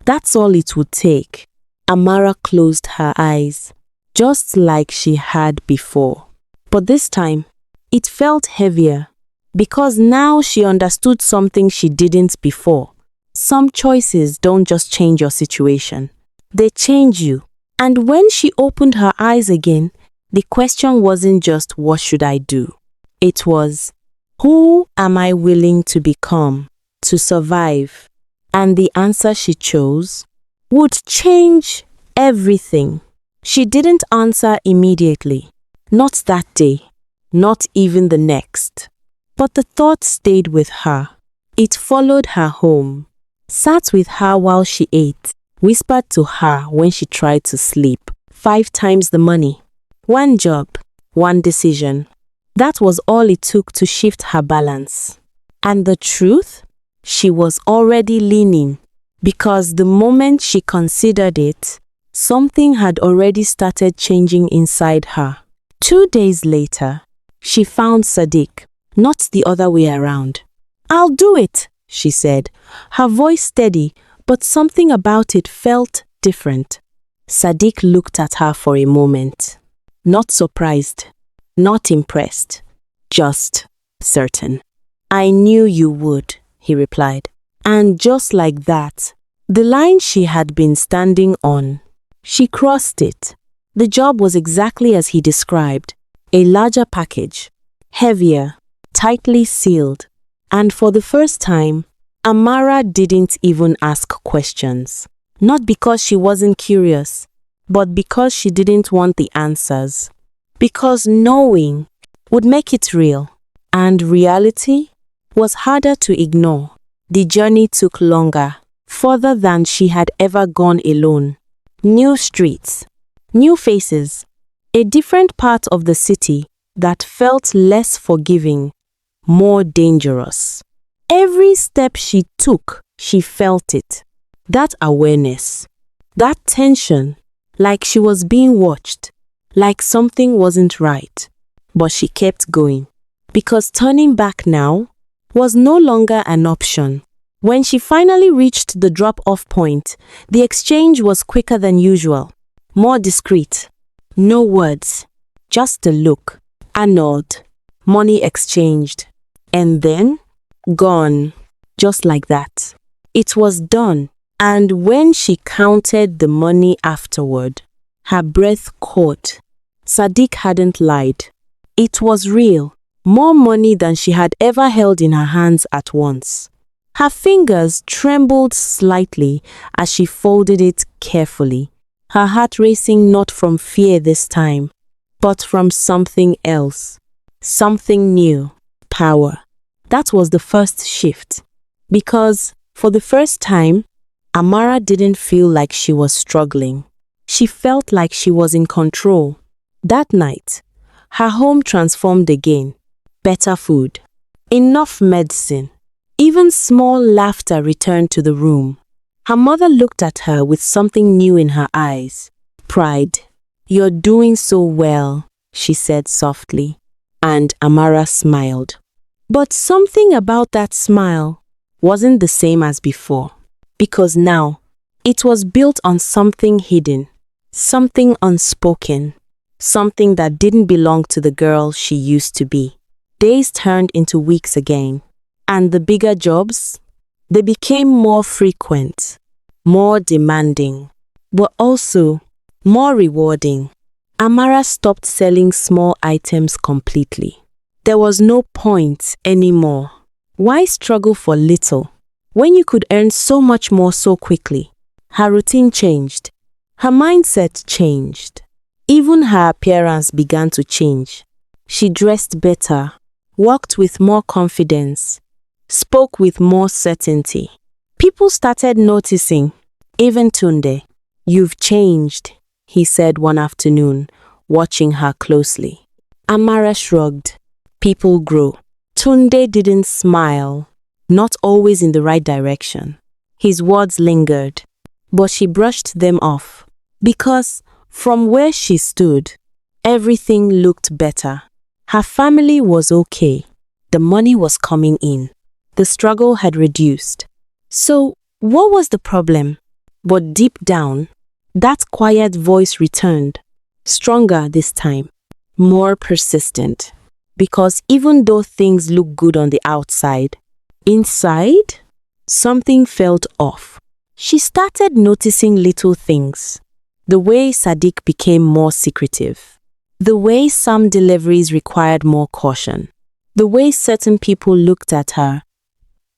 Speaker 1: That's all it would take. Amara closed her eyes, just like she had before. But this time, it felt heavier, because now she understood something she didn't before. Some choices don't just change your situation. They change you. And when she opened her eyes again, the question wasn't just what should I do? It was, who am I willing to become, to survive? And the answer she chose would change everything. She didn't answer immediately. Not that day. Not even the next. But the thought stayed with her. It followed her home. Sat with her while she ate. Whispered to her when she tried to sleep. 5 times the money. 1 job. 1 decision. That was all it took to shift her balance. And the truth? She was already leaning, because the moment she considered it, something had already started changing inside her. 2 days later, she found Sadiq, not the other way around. I'll do it, she said, her voice steady, but something about it felt different. Sadiq looked at her for a moment, not surprised, not impressed, just certain. I knew you would, he replied. And just like that, the line she had been standing on, she crossed it. The job was exactly as he described, a larger package, heavier, tightly sealed. And for the first time, Amara didn't even ask questions. Not because she wasn't curious, but because she didn't want the answers. Because knowing would make it real. And reality was harder to ignore. The journey took longer, further than she had ever gone alone. New streets, new faces, a different part of the city that felt less forgiving, more dangerous. Every step she took, she felt it. That awareness, that tension, like she was being watched, like something wasn't right. But she kept going, because turning back now was no longer an option. When she finally reached the drop-off point, the exchange was quicker than usual, more discreet. No words, just a look, a nod, money exchanged, and then gone, just like that. It was done, and when she counted the money afterward, her breath caught. Sadiq hadn't lied. It was real, more money than she had ever held in her hands at once. Her fingers trembled slightly as she folded it carefully, her heart racing not from fear this time, but from something else, something new, power. That was the first shift, because for the first time, Amara didn't feel like she was struggling. She felt like she was in control. That night, her home transformed again. Better food, enough medicine, even small laughter returned to the room. Her mother looked at her with something new in her eyes. Pride. "You're doing so well," she said softly, and Amara smiled. But something about that smile wasn't the same as before, because now it was built on something hidden, something unspoken, something that didn't belong to the girl she used to be. Days turned into weeks again, and the bigger jobs, they became more frequent, more demanding, but also more rewarding. Amara stopped selling small items completely. There was no point anymore. Why struggle for little when you could earn so much more so quickly? Her routine changed. Her mindset changed. Even her appearance began to change. She dressed better, walked with more confidence, spoke with more certainty. People started noticing. Even Tunde. "You've changed," he said one afternoon, watching her closely. Amara shrugged. People grow. Tunde didn't smile, not always in the right direction. His words lingered, but she brushed them off, because from where she stood, everything looked better. Her family was okay. The money was coming in. The struggle had reduced. So, what was the problem? But deep down, that quiet voice returned, stronger this time, more persistent. Because even though things look good on the outside, inside, something felt off. She started noticing little things. The way Sadiq became more secretive. The way some deliveries required more caution. The way certain people looked at her,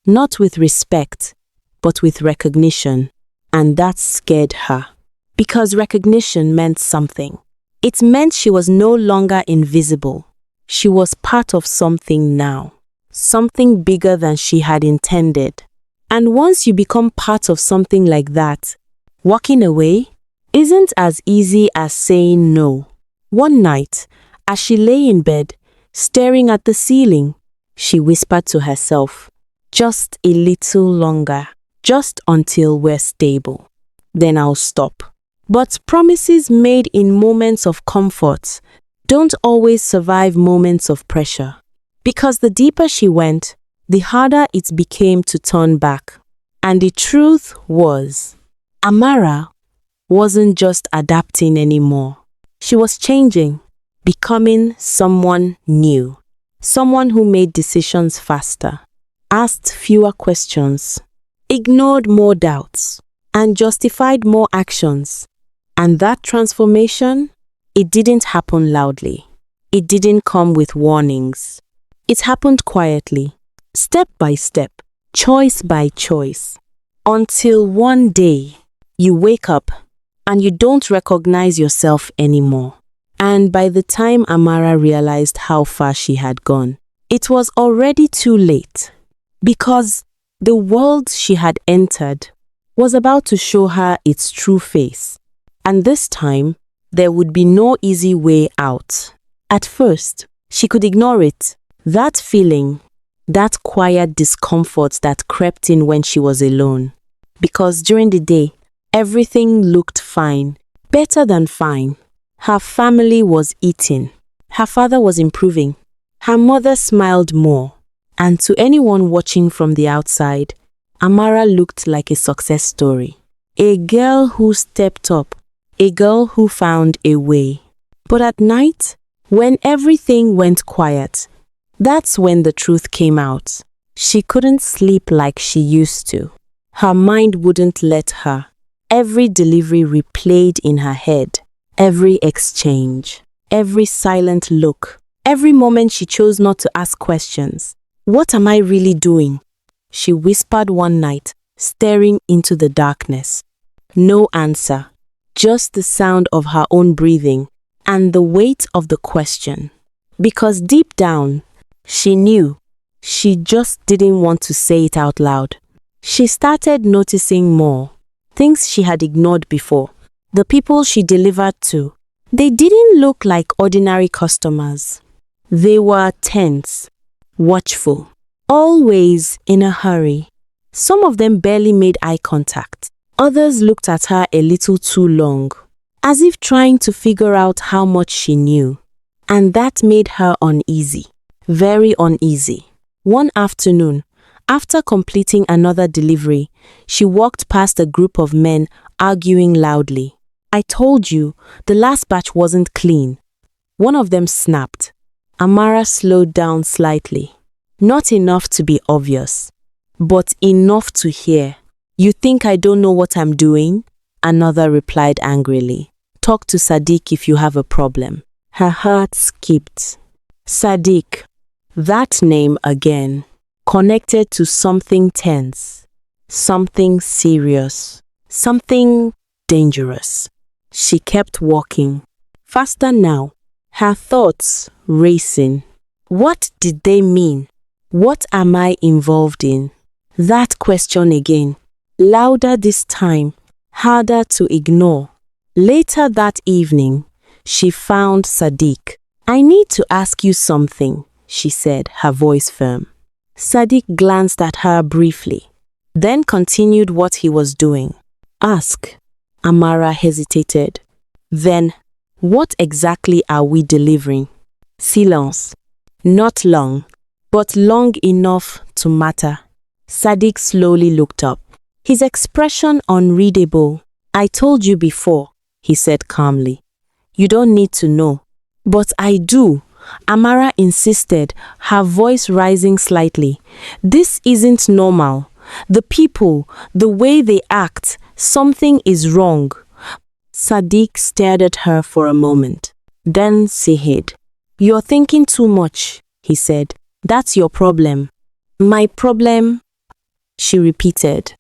Speaker 1: not with respect, but with recognition. And that scared her. Because recognition meant something. It meant she was no longer invisible. She was part of something now. Something bigger than she had intended. And once you become part of something like that, walking away isn't as easy as saying no. One night, as she lay in bed, staring at the ceiling, she whispered to herself, "Just a little longer, just until we're stable. Then I'll stop." But promises made in moments of comfort don't always survive moments of pressure. Because the deeper she went, the harder it became to turn back. And the truth was, Amara wasn't just adapting anymore. She was changing, becoming someone new. Someone who made decisions faster, asked fewer questions, ignored more doubts, and justified more actions. And that transformation, it didn't happen loudly. It didn't come with warnings. It happened quietly, step by step, choice by choice, until one day you wake up and you don't recognize yourself anymore. And by the time Amara realized how far she had gone, it was already too late. Because the world she had entered was about to show her its true face. And this time, there would be no easy way out. At first, she could ignore it. That feeling, that quiet discomfort that crept in when she was alone. Because during the day, everything looked fine, better than fine. Her family was eating. Her father was improving. Her mother smiled more. And to anyone watching from the outside, Amara looked like a success story. A girl who stepped up. A girl who found a way. But at night, when everything went quiet, that's when the truth came out. She couldn't sleep like she used to. Her mind wouldn't let her. Every delivery replayed in her head. Every exchange. Every silent look. Every moment she chose not to ask questions. What am I really doing? She whispered one night, staring into the darkness. No answer. Just the sound of her own breathing and the weight of the question. Because deep down, she knew. She just didn't want to say it out loud. She started noticing more. Things she had ignored before. The people she delivered to. They didn't look like ordinary customers. They were tense, watchful, always in a hurry. Some of them barely made eye contact. Others looked at her a little too long, as if trying to figure out how much she knew. And that made her uneasy, very uneasy. One afternoon, after completing another delivery, she walked past a group of men arguing loudly. I told you, the last batch wasn't clean. One of them snapped. Amara slowed down slightly. Not enough to be obvious, but enough to hear. You think I don't know what I'm doing? Another replied angrily. Talk to Sadiq if you have a problem. Her heart skipped. Sadiq, that name again, connected to something tense, something serious, something dangerous. She kept walking, faster now, her thoughts racing. What did they mean? What am I involved in? That question again, louder this time, harder to ignore. Later that evening, she found Sadiq. I need to ask you something, she said, her voice firm. Sadiq glanced at her briefly, then continued what he was doing. Ask. Amara hesitated. Then, what exactly are we delivering? Silence. Not long, but long enough to matter. Sadiq slowly looked up. His expression unreadable. I told you before, he said calmly. You don't need to know. But I do. Amara insisted, her voice rising slightly. This isn't normal. The people, the way they act, something is wrong. Sadiq stared at her for a moment. Then said, You're thinking too much, he said. That's your problem. My problem? She repeated.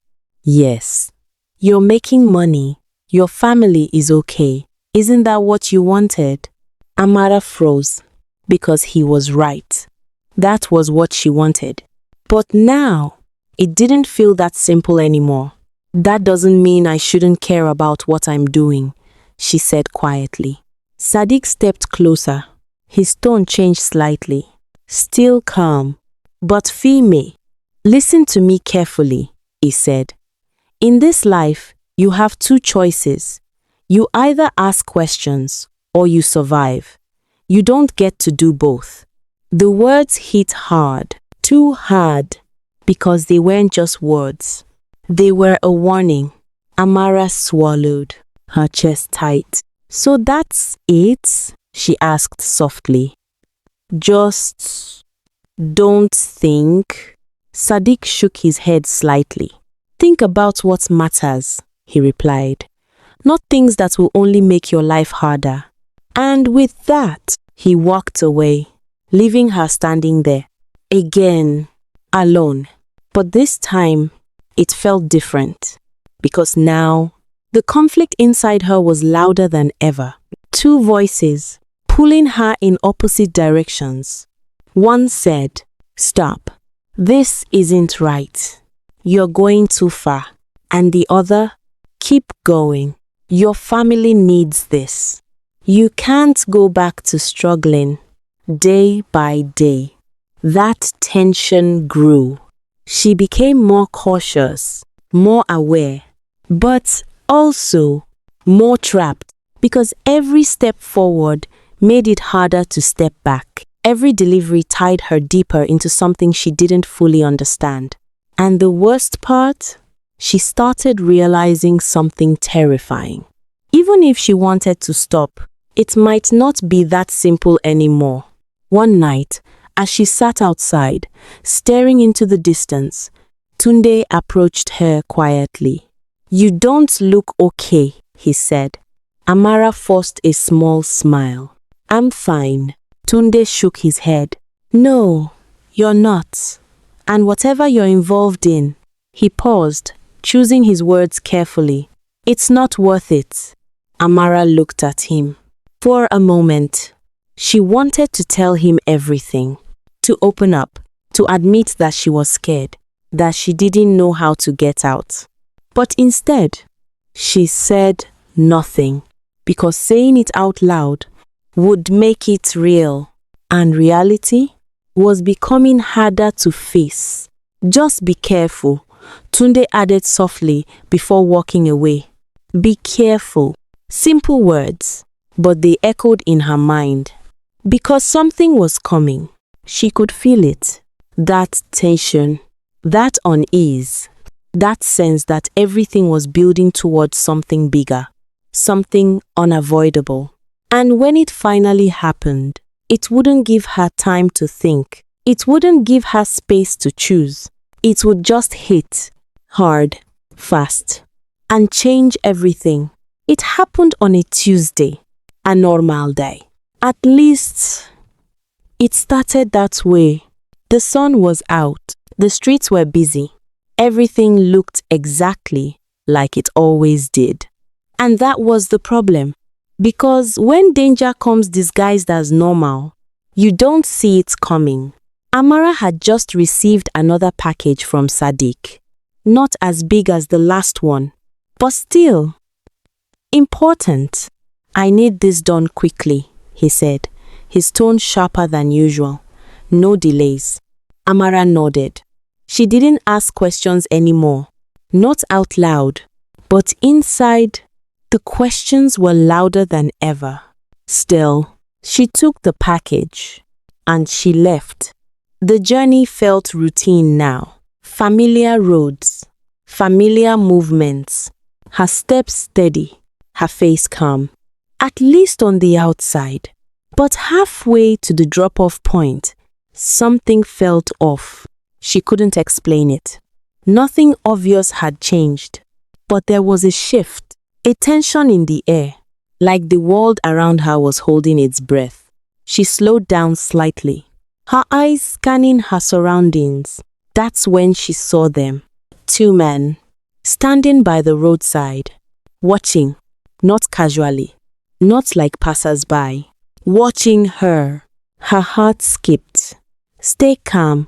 Speaker 1: Yes. You're making money. Your family is okay. Isn't that what you wanted? Amara froze, because he was right. That was what she wanted. But now, it didn't feel that simple anymore. That doesn't mean I shouldn't care about what I'm doing, she said quietly. Sadiq stepped closer. His tone changed slightly. Still calm. But Fime, listen to me carefully, he said. In this life, you have two choices. You either ask questions or you survive. You don't get to do both. The words hit hard, too hard, because they weren't just words. They were a warning. Amara swallowed, her chest tight. So that's it? She asked softly. Just don't think. Sadiq shook his head slightly. Think about what matters, he replied. Not things that will only make your life harder. And with that, he walked away, leaving her standing there. Again, alone. But this time, it felt different. Because now, the conflict inside her was louder than ever. Two voices, pulling her in opposite directions. One said, Stop. This isn't right. You're going too far. And the other, keep going. Your family needs this. You can't go back to struggling day by day. That tension grew. She became more cautious, more aware, but also more trapped because every step forward made it harder to step back. Every delivery tied her deeper into something she didn't fully understand. And the worst part? She started realizing something terrifying. Even if she wanted to stop, it might not be that simple anymore. One night, as she sat outside, staring into the distance, Tunde approached her quietly. "You don't look okay," he said. Amara forced a small smile. "I'm fine." Tunde shook his head. "No, you're not. And whatever you're involved in," he paused, choosing his words carefully, "it's not worth it." Amara looked at him. For a moment, she wanted to tell him everything, to open up, to admit that she was scared, that she didn't know how to get out. But instead, she said nothing, because saying it out loud would make it real, and reality was becoming harder to face. "Just be careful," Tunde added softly before walking away. Be careful. Simple words, but they echoed in her mind. Because something was coming. She could feel it. That tension, that unease, that sense that everything was building towards something bigger, something unavoidable. And when it finally happened, it wouldn't give her time to think. It wouldn't give her space to choose. It would just hit hard, fast, and change everything. It happened on a Tuesday, a normal day. At least, it started that way. The sun was out, the streets were busy. Everything looked exactly like it always did. And that was the problem. Because when danger comes disguised as normal, you don't see it coming. Amara had just received another package from Sadiq. Not as big as the last one, but still important. "I need this done quickly," he said, his tone sharper than usual. "No delays." Amara nodded. She didn't ask questions anymore, not out loud, but inside, the questions were louder than ever. Still, she took the package and she left. The journey felt routine now. Familiar roads, familiar movements, her steps steady, her face calm. At least on the outside. But halfway to the drop-off point, something felt off. She couldn't explain it. Nothing obvious had changed, but there was a shift, a tension in the air, like the world around her was holding its breath. She slowed down slightly, her eyes scanning her surroundings. That's when she saw them. Two men, standing by the roadside, watching, not casually, not like passers-by, watching her. Her heart skipped. "Stay calm,"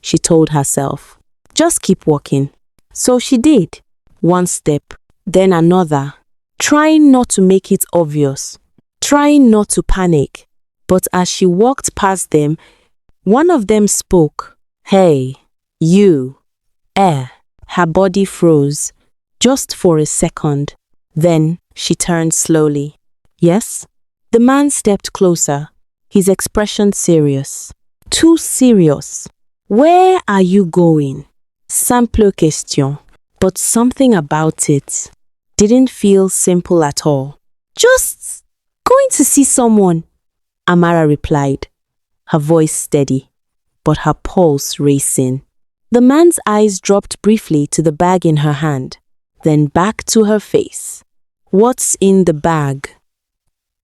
Speaker 1: she told herself. "Just keep walking." So she did. One step, then another, trying not to make it obvious, trying not to panic. But as she walked past them, one of them spoke. "Hey, you." Her body froze, just for a second. Then she turned slowly. "Yes?" The man stepped closer, his expression serious. Too serious. "Where are you going?" Simple question, but something about it didn't feel simple at all. "Just going to see someone," Amara replied, her voice steady, but her pulse racing. The man's eyes dropped briefly to the bag in her hand, then back to her face. "What's in the bag?"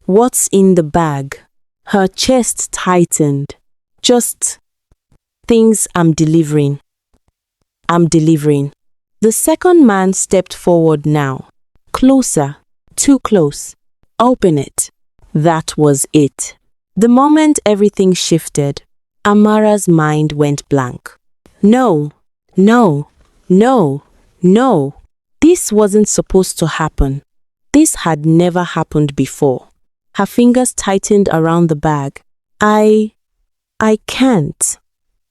Speaker 1: "What's in the bag?" Her chest tightened. "Just things I'm delivering." "I'm delivering." The second man stepped forward now. Closer, too close. "Open it." That was it. The moment everything shifted, Amara's mind went blank. No, no, no, no. This wasn't supposed to happen. This had never happened before. Her fingers tightened around the bag. I can't,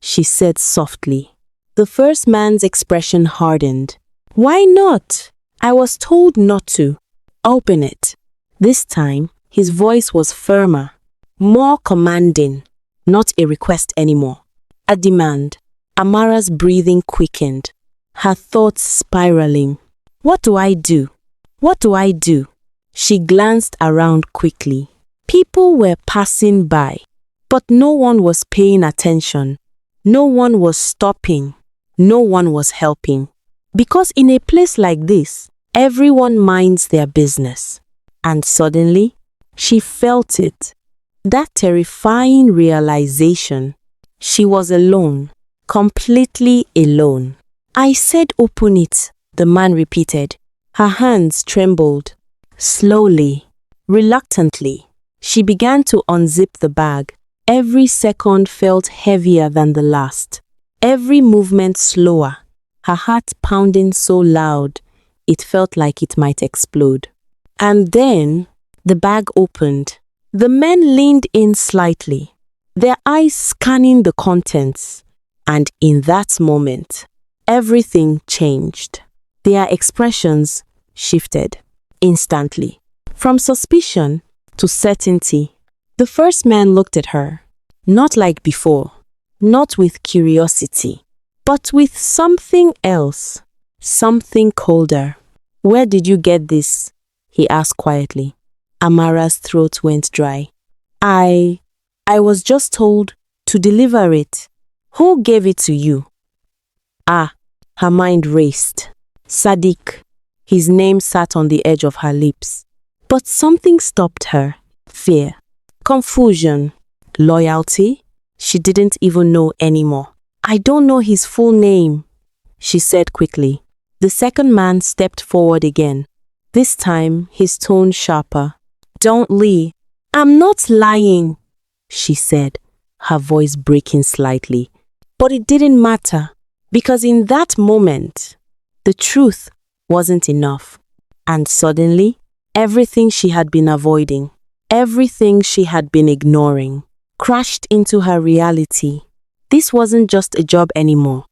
Speaker 1: she said softly. The first man's expression hardened. Why not? I was told not to. Open it. This time, his voice was firmer, more commanding, not a request anymore. A demand. Amara's breathing quickened, her thoughts spiraling. What do I do? What do I do? She glanced around quickly. People were passing by, but no one was paying attention. No one was stopping. No one was helping. Because in a place like this, everyone minds their business. And suddenly, she felt it. That terrifying realization. She was alone, completely alone. I said open it, the man repeated. Her hands trembled. Slowly, reluctantly, she began to unzip the bag. Every second felt heavier than the last. Every movement slower. Her heart pounding so loud, it felt like it might explode. And then, the bag opened. The men leaned in slightly, their eyes scanning the contents. And in that moment, everything changed. Their expressions shifted instantly. From suspicion to certainty. The first man looked at her, not like before, not with curiosity, but with something else, something colder. Where did you get this? He asked quietly. Amara's throat went dry. I was just told to deliver it. Who gave it to you? Ah, her mind raced. Sadiq. His name sat on the edge of her lips. But something stopped her. Fear. Confusion. Loyalty. She didn't even know anymore. I don't know his full name, she said quickly. The second man stepped forward again. This time, his tone sharper. Don't lie. I'm not lying, she said, her voice breaking slightly. But it didn't matter, because in that moment, the truth wasn't enough. And suddenly, everything she had been avoiding, everything she had been ignoring, crashed into her reality. This wasn't just a job anymore.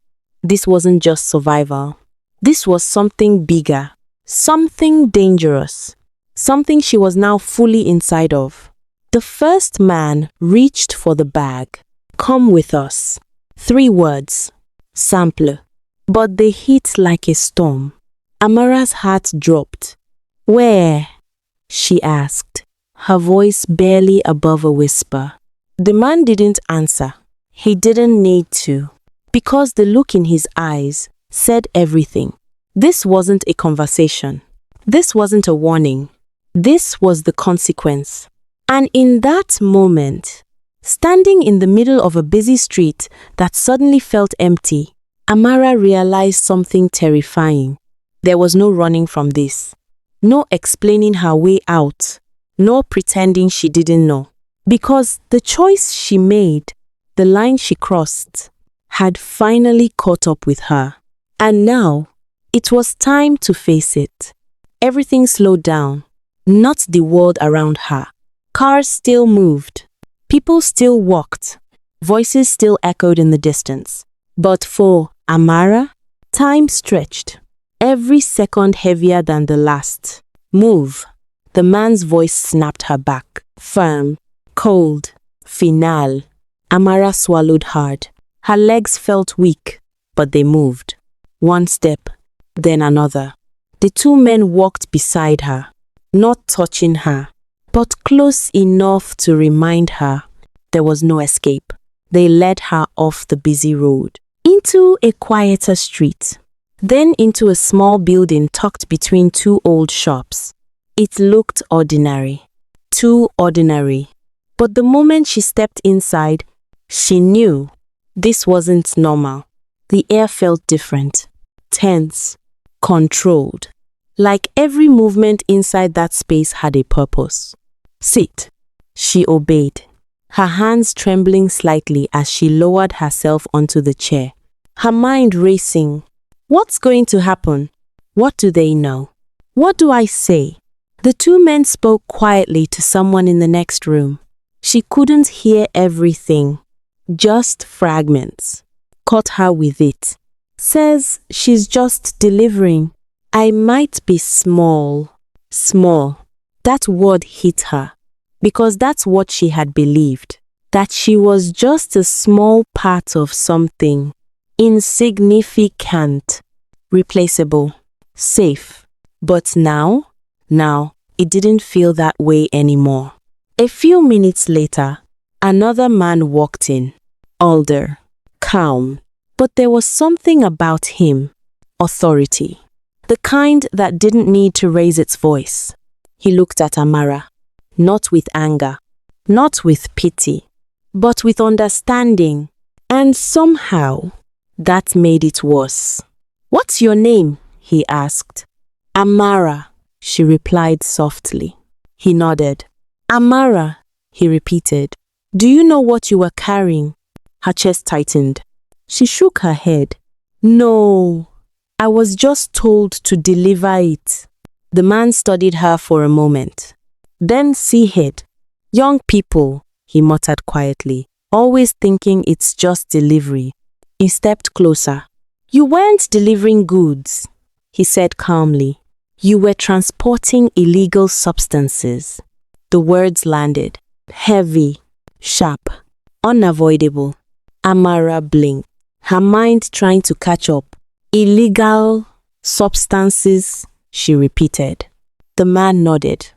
Speaker 1: This wasn't just survival. This was something bigger, something dangerous, something she was now fully inside of. The first man reached for the bag. Come with us. 3 words. Sample. But they hit like a storm. Amara's heart dropped. Where? She asked, her voice barely above a whisper. The man didn't answer. He didn't need to, because the look in his eyes said everything. This wasn't a conversation. This wasn't a warning. This was the consequence. And in that moment, standing in the middle of a busy street that suddenly felt empty, Amara realized something terrifying. There was no running from this. No explaining her way out. No pretending she didn't know. Because the choice she made, the line she crossed, had finally caught up with her. And now, it was time to face it. Everything slowed down, not the world around her. Cars still moved. People still walked. Voices still echoed in the distance. But for Amara, time stretched. Every second heavier than the last. Move. The man's voice snapped her back. Firm. Cold. Final. Amara swallowed hard. Her legs felt weak, but they moved. One step, then another. The 2 men walked beside her, not touching her, but close enough to remind her there was no escape. They led her off the busy road, into a quieter street, then into a small building tucked between 2 old shops. It looked ordinary, too ordinary. But the moment she stepped inside, she knew this wasn't normal. The air felt different, tense, controlled, like every movement inside that space had a purpose. Sit. She obeyed, her hands trembling slightly as she lowered herself onto the chair, her mind racing. What's going to happen? What do they know? What do I say? The two men spoke quietly to someone in the next room. She couldn't hear everything, just fragments. Caught her with it. Says she's just delivering. I might be small. Small. That word hit her. Because that's what she had believed. That she was just a small part of something. Insignificant. Replaceable. Safe. But now, it didn't feel that way anymore. A few minutes later, another man walked in. Older. Calm. But there was something about him. Authority. The kind that didn't need to raise its voice. He looked at Amara. Not with anger. Not with pity. But with understanding. And somehow, that made it worse. What's your name? He asked. Amara, she replied softly. He nodded. Amara, he repeated. Do you know what you were carrying? Her chest tightened. She shook her head. No, I was just told to deliver it. The man studied her for a moment. Then seahead. Young people, he muttered quietly, always thinking it's just delivery. He stepped closer. You weren't delivering goods, he said calmly. You were transporting illegal substances. The words landed. Heavy, sharp, unavoidable. Amara blinked, her mind trying to catch up. Illegal substances, she repeated. The man nodded.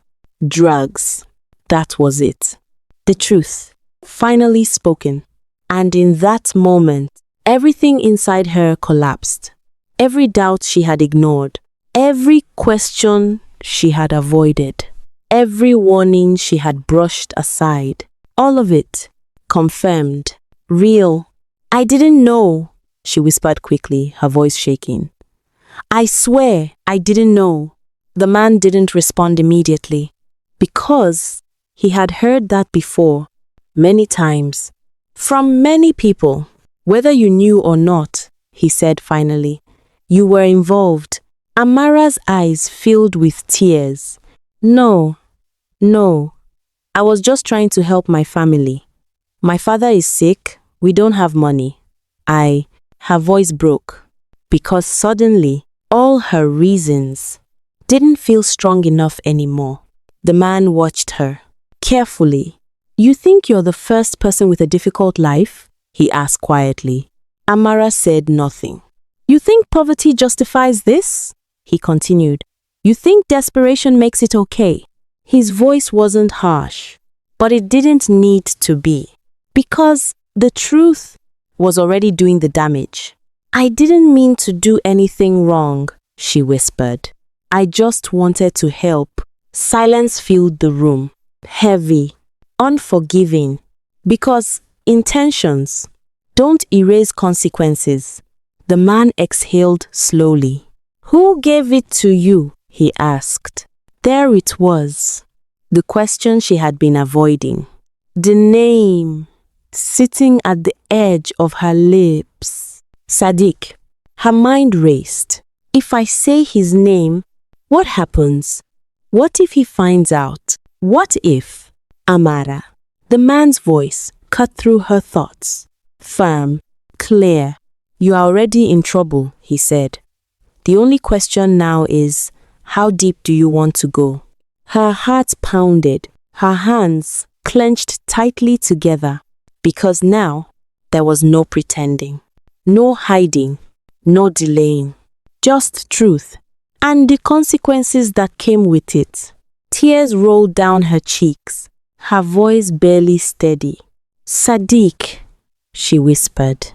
Speaker 1: Drugs. That was it. The truth, finally spoken. And in that moment, everything inside her collapsed. Every doubt she had ignored. Every question she had avoided. Every warning she had brushed aside. All of it. Confirmed. Real. I didn't know, she whispered quickly, her voice shaking. I swear I didn't know. The man didn't respond immediately. Because he had heard that before, many times. From many people. Whether you knew or not, he said finally. You were involved. Amara's eyes filled with tears. No. I was just trying to help my family. My father is sick. We don't have money. Her voice broke. Because suddenly, all her reasons didn't feel strong enough anymore. The man watched her. Carefully. You think you're the first person with a difficult life? He asked quietly. Amara said nothing. You think poverty justifies this? He continued. You think desperation makes it okay? His voice wasn't harsh, but it didn't need to be. Because the truth was already doing the damage. I didn't mean to do anything wrong, she whispered. I just wanted to help. Silence filled the room. Heavy. Unforgiving. Because intentions don't erase consequences. The man exhaled slowly. Who gave it to you? He asked. There it was. The question she had been avoiding. The name sitting at the edge of her lips. Sadiq. Her mind raced. If I say his name, what happens? What if he finds out? What if? Amara. The man's voice cut through her thoughts. Firm. Clear. You are already in trouble, he said. The only question now is, how deep do you want to go? Her heart pounded, her hands clenched tightly together, because now there was no pretending, no hiding, no delaying, just truth, and the consequences that came with it. Tears rolled down her cheeks, her voice barely steady. Sadiq, she whispered.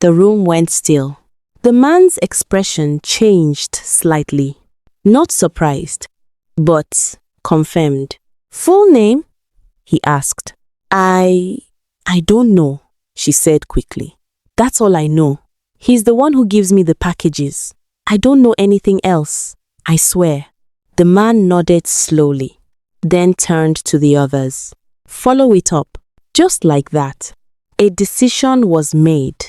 Speaker 1: The room went still. The man's expression changed slightly. Not surprised, but confirmed. Full name? He asked. I don't know, she said quickly. That's all I know. He's the one who gives me the packages. I don't know anything else, I swear. The man nodded slowly, then turned to the others. Follow it up. Just like that. A decision was made.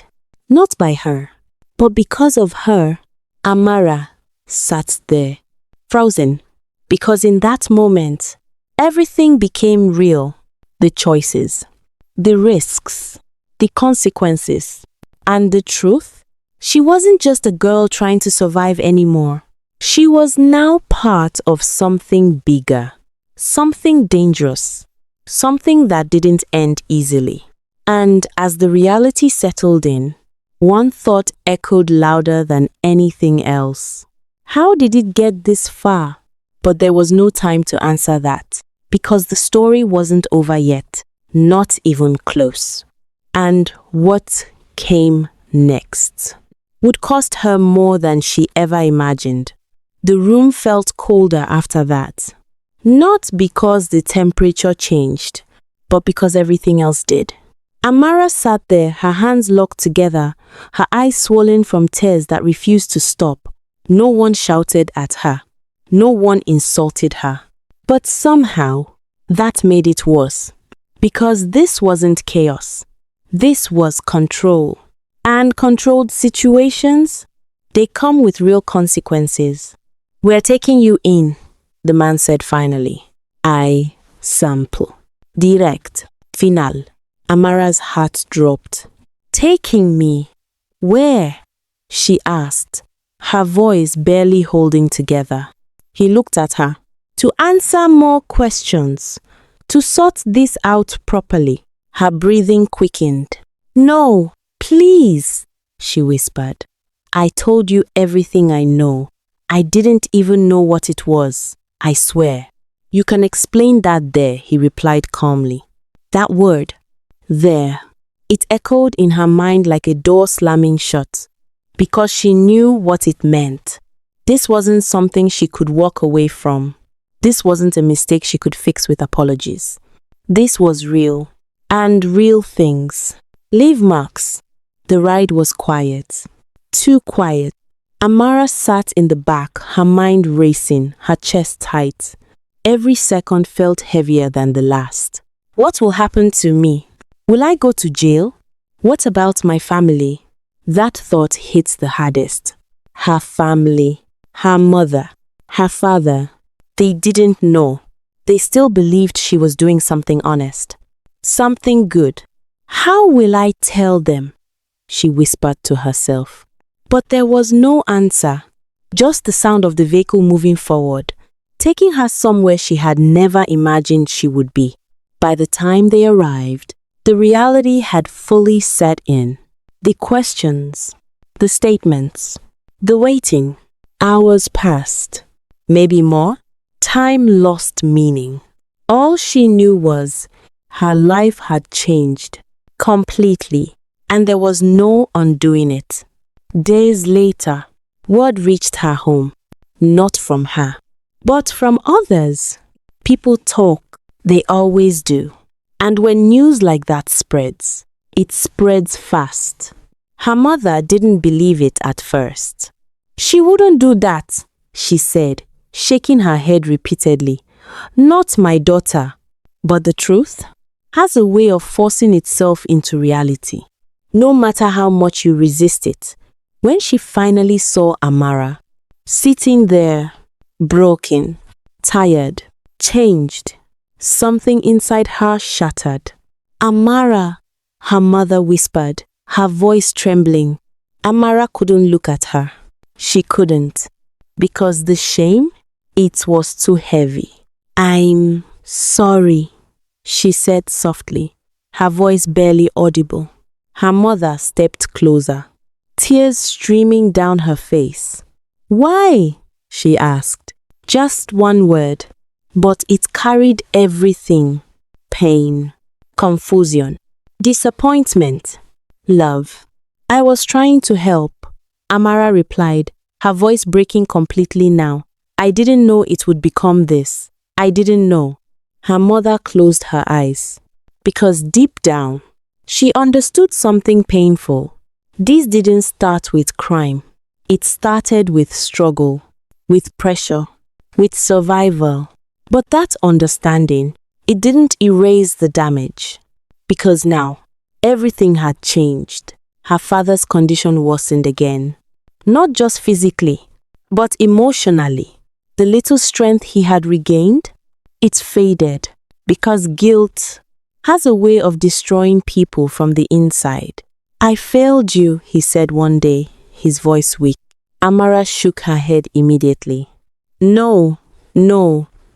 Speaker 1: Not by her, but because of her, Amara, sat there, frozen, because in that moment, everything became real. The choices, the risks, the consequences, and the truth. She wasn't just a girl trying to survive anymore. She was now part of something bigger, something dangerous, something that didn't end easily. And as the reality settled in, one thought echoed louder than anything else. How did it get this far? But there was no time to answer that, because the story wasn't over yet, not even close. And what came next would cost her more than she ever imagined. The room felt colder after that. Not because the temperature changed, but because everything else did. Amara sat there, her hands locked together, her eyes swollen from tears that refused to stop. No one shouted at her. No one insulted her. But somehow, that made it worse. Because this wasn't chaos. This was control. And controlled situations, they come with real consequences. "We're taking you in," the man said finally. I sample. Direct. Final. Amara's heart dropped. "Taking me? Where?" she asked, her voice barely holding together. He looked at her. "To answer more questions. To sort this out properly." Her breathing quickened. "No, please," she whispered. "I told you everything I know. I didn't even know what it was. I swear." "You can explain that there," he replied calmly. That word, there, it echoed in her mind like a door slamming shut, because she knew what it meant. This wasn't something she could walk away from. This wasn't a mistake she could fix with apologies. This was real, and real things. Leave marks. The ride was quiet. Too quiet. Amara sat in the back, her mind racing, her chest tight. Every second felt heavier than the last. What will happen to me? Will I go to jail? What about my family? That thought hit the hardest. Her family, her mother, her father. They didn't know. They still believed she was doing something honest. Something good. How will I tell them? She whispered to herself. But there was no answer. Just the sound of the vehicle moving forward, taking her somewhere she had never imagined she would be. By the time they arrived, the reality had fully set in. The questions, the statements, the waiting. Hours passed. Maybe more. Time lost meaning. All she knew was her life had changed completely, and there was no undoing it. Days later, word reached her home, not from her, but from others. People talk, they always do. And when news like that spreads, it spreads fast. Her mother didn't believe it at first. "She wouldn't do that," she said, shaking her head repeatedly. "Not my daughter." But the truth has a way of forcing itself into reality, no matter how much you resist it. When she finally saw Amara, sitting there, broken, tired, changed, something inside her shattered. "Amara," her mother whispered, her voice trembling. Amara couldn't look at her. She couldn't, because the shame, it was too heavy. "I'm sorry," she said softly, her voice barely audible. Her mother stepped closer, tears streaming down her face. "Why?" she asked. Just one word, but it carried everything. Pain, confusion, disappointment, love. "I was trying to help," Amara replied, her voice breaking completely now. "I didn't know it would become this. I didn't know." Her mother closed her eyes, because deep down, she understood something painful. This didn't start with crime. It started with struggle, with pressure, with survival. But that understanding, it didn't erase the damage. Because now, everything had changed. Her father's condition worsened again. Not just physically, But emotionally, the little strength he had regained, it faded because guilt has a way of destroying people from the inside. I failed you, he said one day, his voice weak. Amara shook her head immediately. No,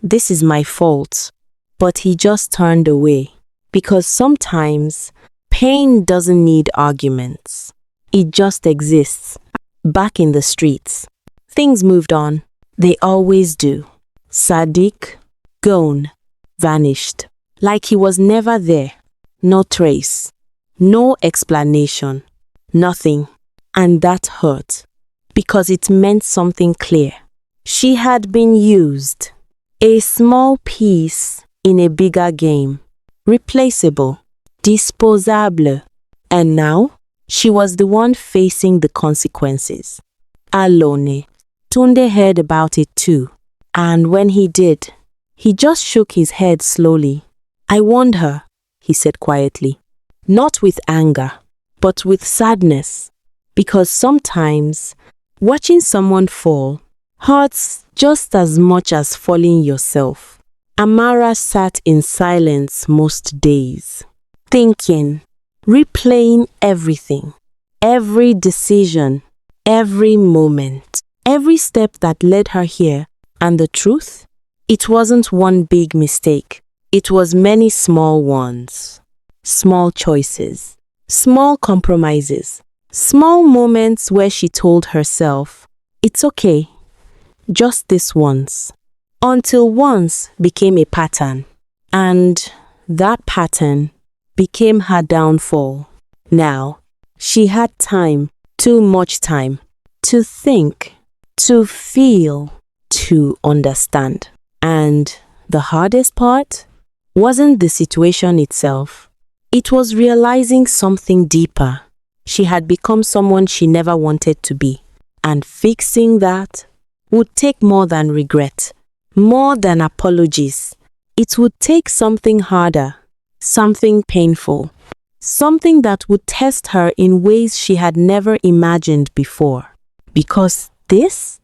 Speaker 1: this is my fault. But he just turned away because sometimes pain doesn't need arguments. It just exists. Back in the streets, things moved on. They always do. Sadiq, gone, vanished. Like he was never there. No trace. No explanation. Nothing. And that hurt. Because it meant something clear. She had been used. A small piece in a bigger game. Replaceable. Disposable. And now, she was the one facing the consequences. Alone. Tunde heard about it too. And when he did, he just shook his head slowly. I warned her, he said quietly. Not with anger, but with sadness. Because sometimes, watching someone fall hurts just as much as falling yourself. Amara sat in silence most days, thinking, replaying everything, every decision, every moment, every step that led her here. And the truth? It wasn't one big mistake. It was many small ones. Small choices, small compromises, small moments where she told herself, it's okay, just this once. Until once became a pattern. And that pattern became her downfall. Now, she had time, too much time, to think, to feel, to understand. And the hardest part wasn't the situation itself. It was realizing something deeper. She had become someone she never wanted to be. And fixing that would take more than regret, more than apologies. It would take something harder, something painful, something that would test her in ways she had never imagined before. Because this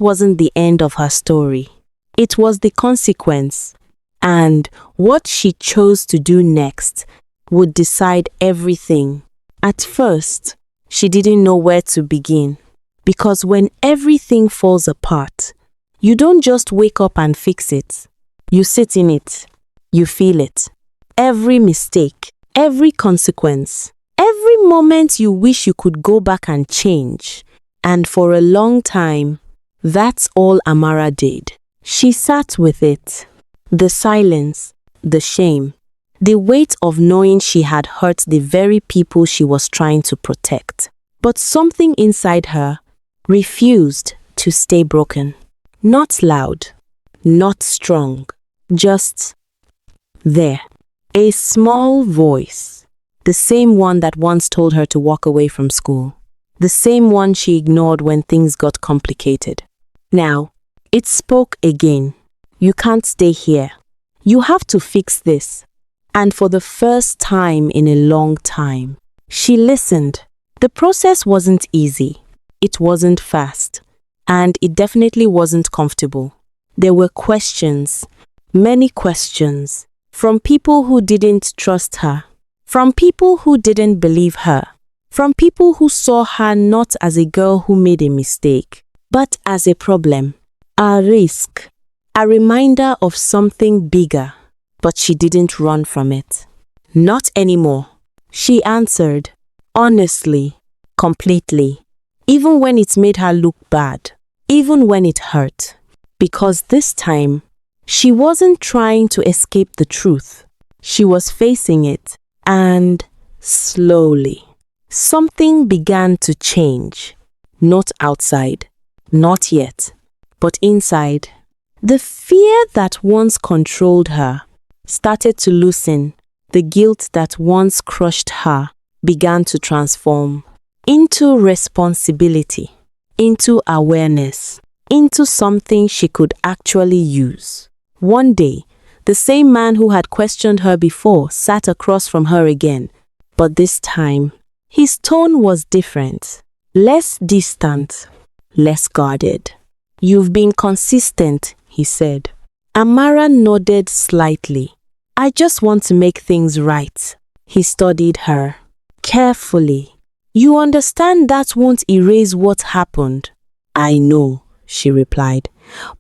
Speaker 1: wasn't the end of her story. It was the consequence. And what she chose to do next would decide everything. At first, she didn't know where to begin. Because when everything falls apart, you don't just wake up and fix it. You sit in it. You feel it. Every mistake, every consequence, every moment you wish you could go back and change. And for a long time, that's all Amara did. She sat with it. The silence, the shame, the weight of knowing she had hurt the very people she was trying to protect. But something inside her refused to stay broken. Not loud, not strong, just there. A small voice, the same one that once told her to walk away from school, the same one she ignored when things got complicated. Now, it spoke again. You can't stay here. You have to fix this. And for the first time in a long time, she listened. The process wasn't easy. It wasn't fast. And it definitely wasn't comfortable. There were questions, many questions, from people who didn't trust her, from people who didn't believe her, from people who saw her not as a girl who made a mistake, but as a problem, a risk, a reminder of something bigger. But she didn't run from it. Not anymore. She answered, honestly, completely, even when it made her look bad, even when it hurt. Because this time, she wasn't trying to escape the truth. She was facing it, and slowly, something began to change. Not outside, not yet, but inside. The fear that once controlled her started to loosen. The guilt that once crushed her began to transform into responsibility, into awareness, into something she could actually use. One day, the same man who had questioned her before sat across from her again, but this time, his tone was different, less distant, less guarded. You've been consistent, he said. Amara nodded slightly. I just want to make things right. He studied her carefully. You understand that won't erase what happened? I know, she replied,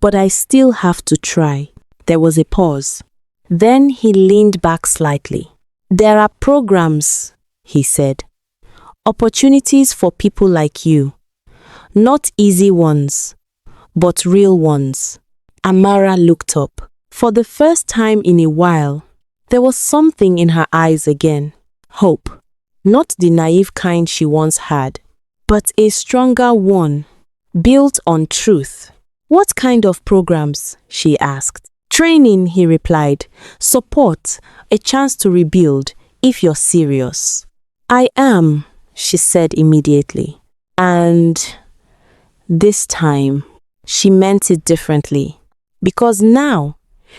Speaker 1: but I still have to try. There was a pause. Then he leaned back slightly. There are programs, he said. Opportunities for people like you. Not easy ones, but real ones. Amara looked up. For the first time in a while, there was something in her eyes again. Hope. Not the naive kind she once had, but a stronger one, built on truth. What kind of programs? She asked. Training, he replied. Support, a chance to rebuild, if you're serious. I am, she said immediately. And this time, she meant it differently. Because now,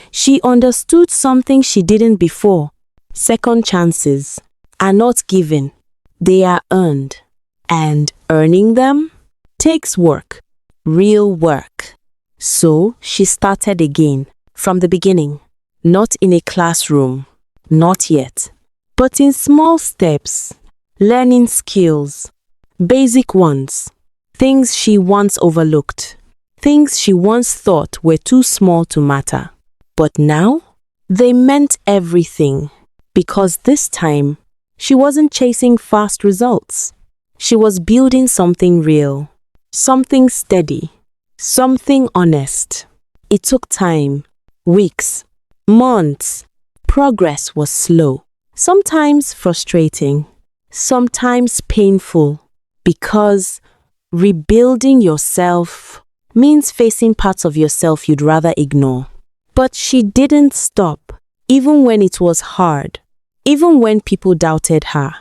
Speaker 1: she understood something she didn't before. Second chances are not given. They are earned. And earning them takes work. Real work. So she started again. From the beginning. Not in a classroom. Not yet. But in small steps. Learning skills. Basic ones. Things she once overlooked. Things she once thought were too small to matter. But now, they meant everything. Because this time, she wasn't chasing fast results. She was building something real. Something steady. Something honest. It took time. Weeks. Months. Progress was slow. Sometimes frustrating. Sometimes painful. Because rebuilding yourself means facing parts of yourself you'd rather ignore. But she didn't stop, even when it was hard, even when people doubted her,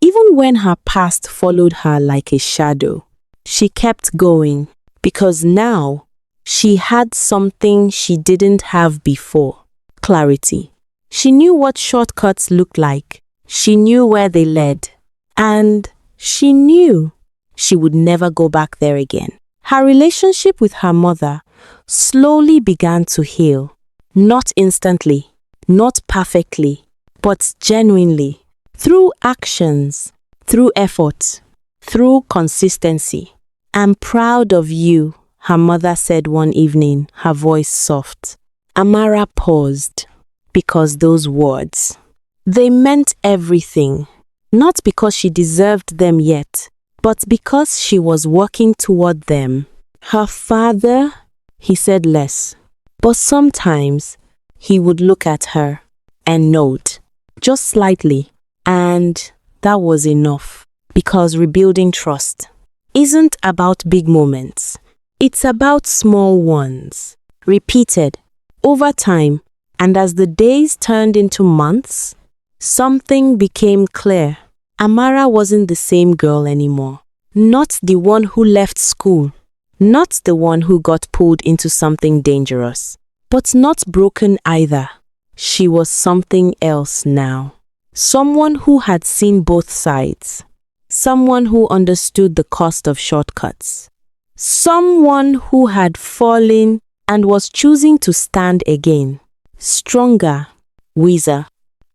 Speaker 1: even when her past followed her like a shadow. She kept going, because now she had something she didn't have before. Clarity. She knew what shortcuts looked like. She knew where they led. And she knew she would never go back there again. Her relationship with her mother slowly began to heal. Not instantly, not perfectly, but genuinely. Through actions, through effort, through consistency. I'm proud of you, her mother said one evening, her voice soft. Amara paused, because those words, they meant everything. Not because she deserved them yet, but because she was working toward them. Her father, he said less, but sometimes he would look at her and nod, just slightly, and that was enough. Because rebuilding trust isn't about big moments. It's about small ones, repeated, over time, and as the days turned into months, something became clear. Amara wasn't the same girl anymore. Not the one who left school. Not the one who got pulled into something dangerous. But not broken either. She was something else now. Someone who had seen both sides. Someone who understood the cost of shortcuts. Someone who had fallen and was choosing to stand again. Stronger, wiser,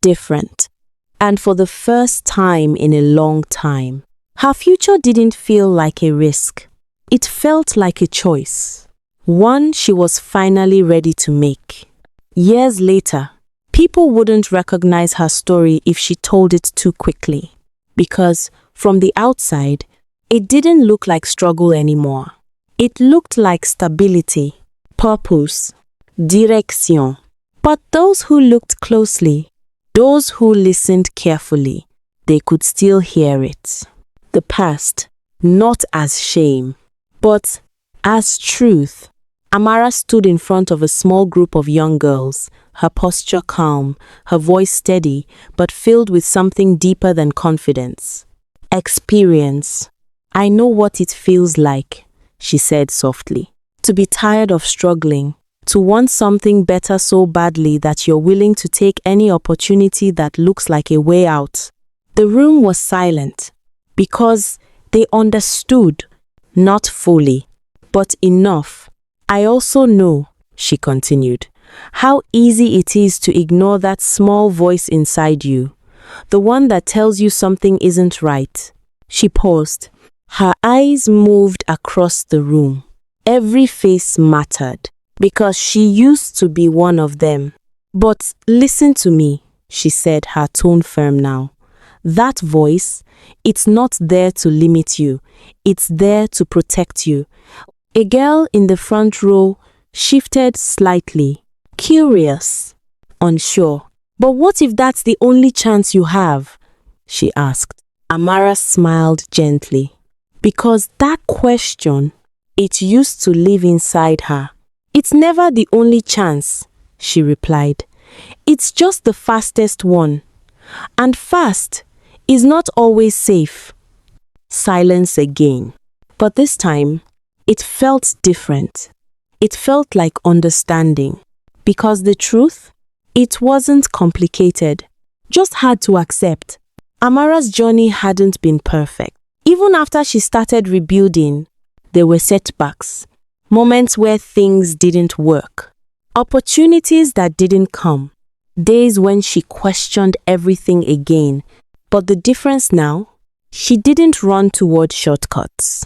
Speaker 1: different. And for the first time in a long time, her future didn't feel like a risk. It felt like a choice. One she was finally ready to make. Years later, people wouldn't recognize her story if she told it too quickly. Because from the outside, it didn't look like struggle anymore. It looked like stability, purpose, direction. But those who looked closely, those who listened carefully, they could still hear it. The past, not as shame, but as truth. Amara stood in front of a small group of young girls, her posture calm, her voice steady, but filled with something deeper than confidence. Experience. I know what it feels like, she said softly. To be tired of struggling, to want something better so badly that you're willing to take any opportunity that looks like a way out. The room was silent, because they understood, not fully. but enough. I also know, she continued, how easy it is to ignore that small voice inside you, the one that tells you something isn't right. She paused. Her eyes moved across the room. Every face mattered, because she used to be one of them. But listen to me, she said, her tone firm now. That voice, it's not there to limit you. It's there to protect you. A girl in the front row shifted slightly, curious, unsure. But what if that's the only chance you have? She asked. Amara smiled gently. Because that question, it used to live inside her. It's never the only chance, she replied. It's just the fastest one. And fast is not always safe. Silence again. But this time, it felt different. It felt like understanding. Because the truth, it wasn't complicated. Just had to accept. Amara's journey hadn't been perfect. Even after she started rebuilding, there were setbacks. Moments where things didn't work. Opportunities that didn't come. Days when she questioned everything again. But the difference now, she didn't run toward shortcuts.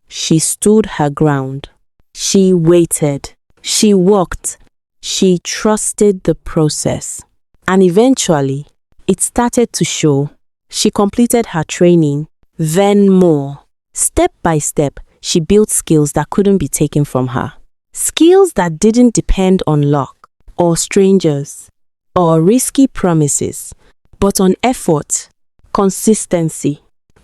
Speaker 1: She stood her ground. She waited. She walked. She trusted the process. And eventually, it started to show. She completed her training, then more. Step by step, she built skills that couldn't be taken from her. Skills that didn't depend on luck, or strangers, or risky promises, but on effort, consistency,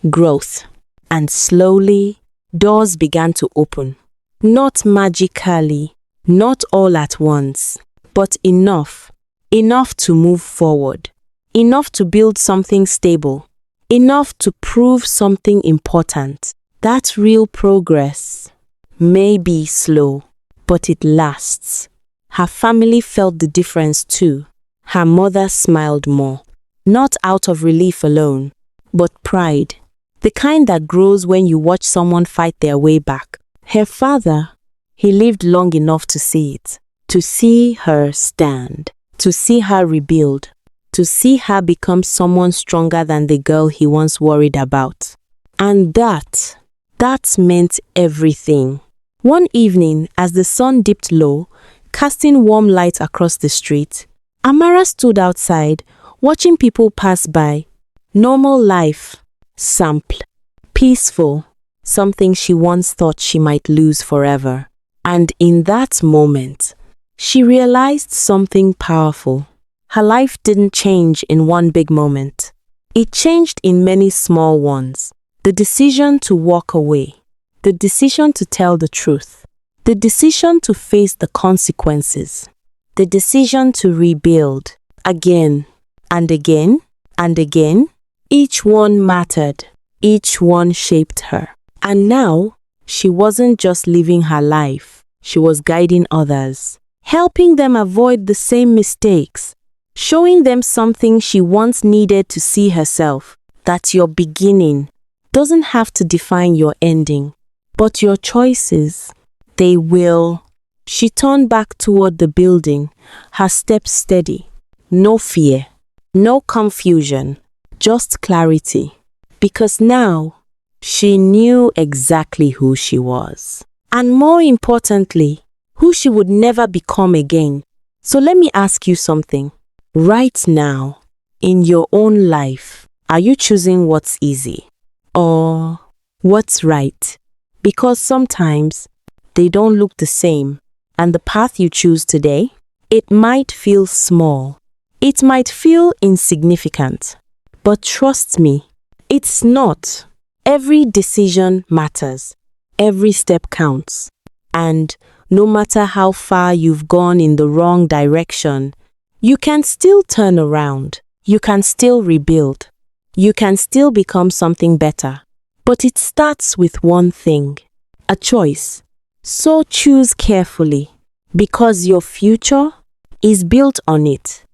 Speaker 1: growth. And slowly, doors began to open. Not magically, not all at once, but enough. Enough to move forward. Enough to build something stable. Enough to prove something important. That real progress may be slow, but it lasts. Her family felt the difference too. Her mother smiled more, not out of relief alone, but pride. The kind that grows when you watch someone fight their way back. Her father, he lived long enough to see it, to see her stand, to see her rebuild, to see her become someone stronger than the girl he once worried about. And that meant everything. One evening, as the sun dipped low, casting warm light across the street, Amara stood outside, watching people pass by. Normal life, simple, peaceful, something she once thought she might lose forever. And in that moment, she realized something powerful. Her life didn't change in one big moment. It changed in many small ones. The decision to walk away. The decision to tell the truth. The decision to face the consequences. The decision to rebuild. Again and again and again. Each one mattered. Each one shaped her. And now, she wasn't just living her life. She was guiding others. Helping them avoid the same mistakes. Showing them something she once needed to see herself. That your beginning doesn't have to define your ending. But your choices, they will. She turned back toward the building, her steps steady. No fear, no confusion, just clarity. Because now, she knew exactly who she was. And more importantly, who she would never become again. So let me ask you something. Right now, in your own life, are you choosing what's easy? Or what's right? Because sometimes they don't look the same. And the path you choose today, it might feel small. It might feel insignificant. But trust me, it's not. Every decision matters. Every step counts. And no matter how far you've gone in the wrong direction, you can still turn around. You can still rebuild. You can still become something better. But it starts with one thing, a choice. So choose carefully, because your future is built on it.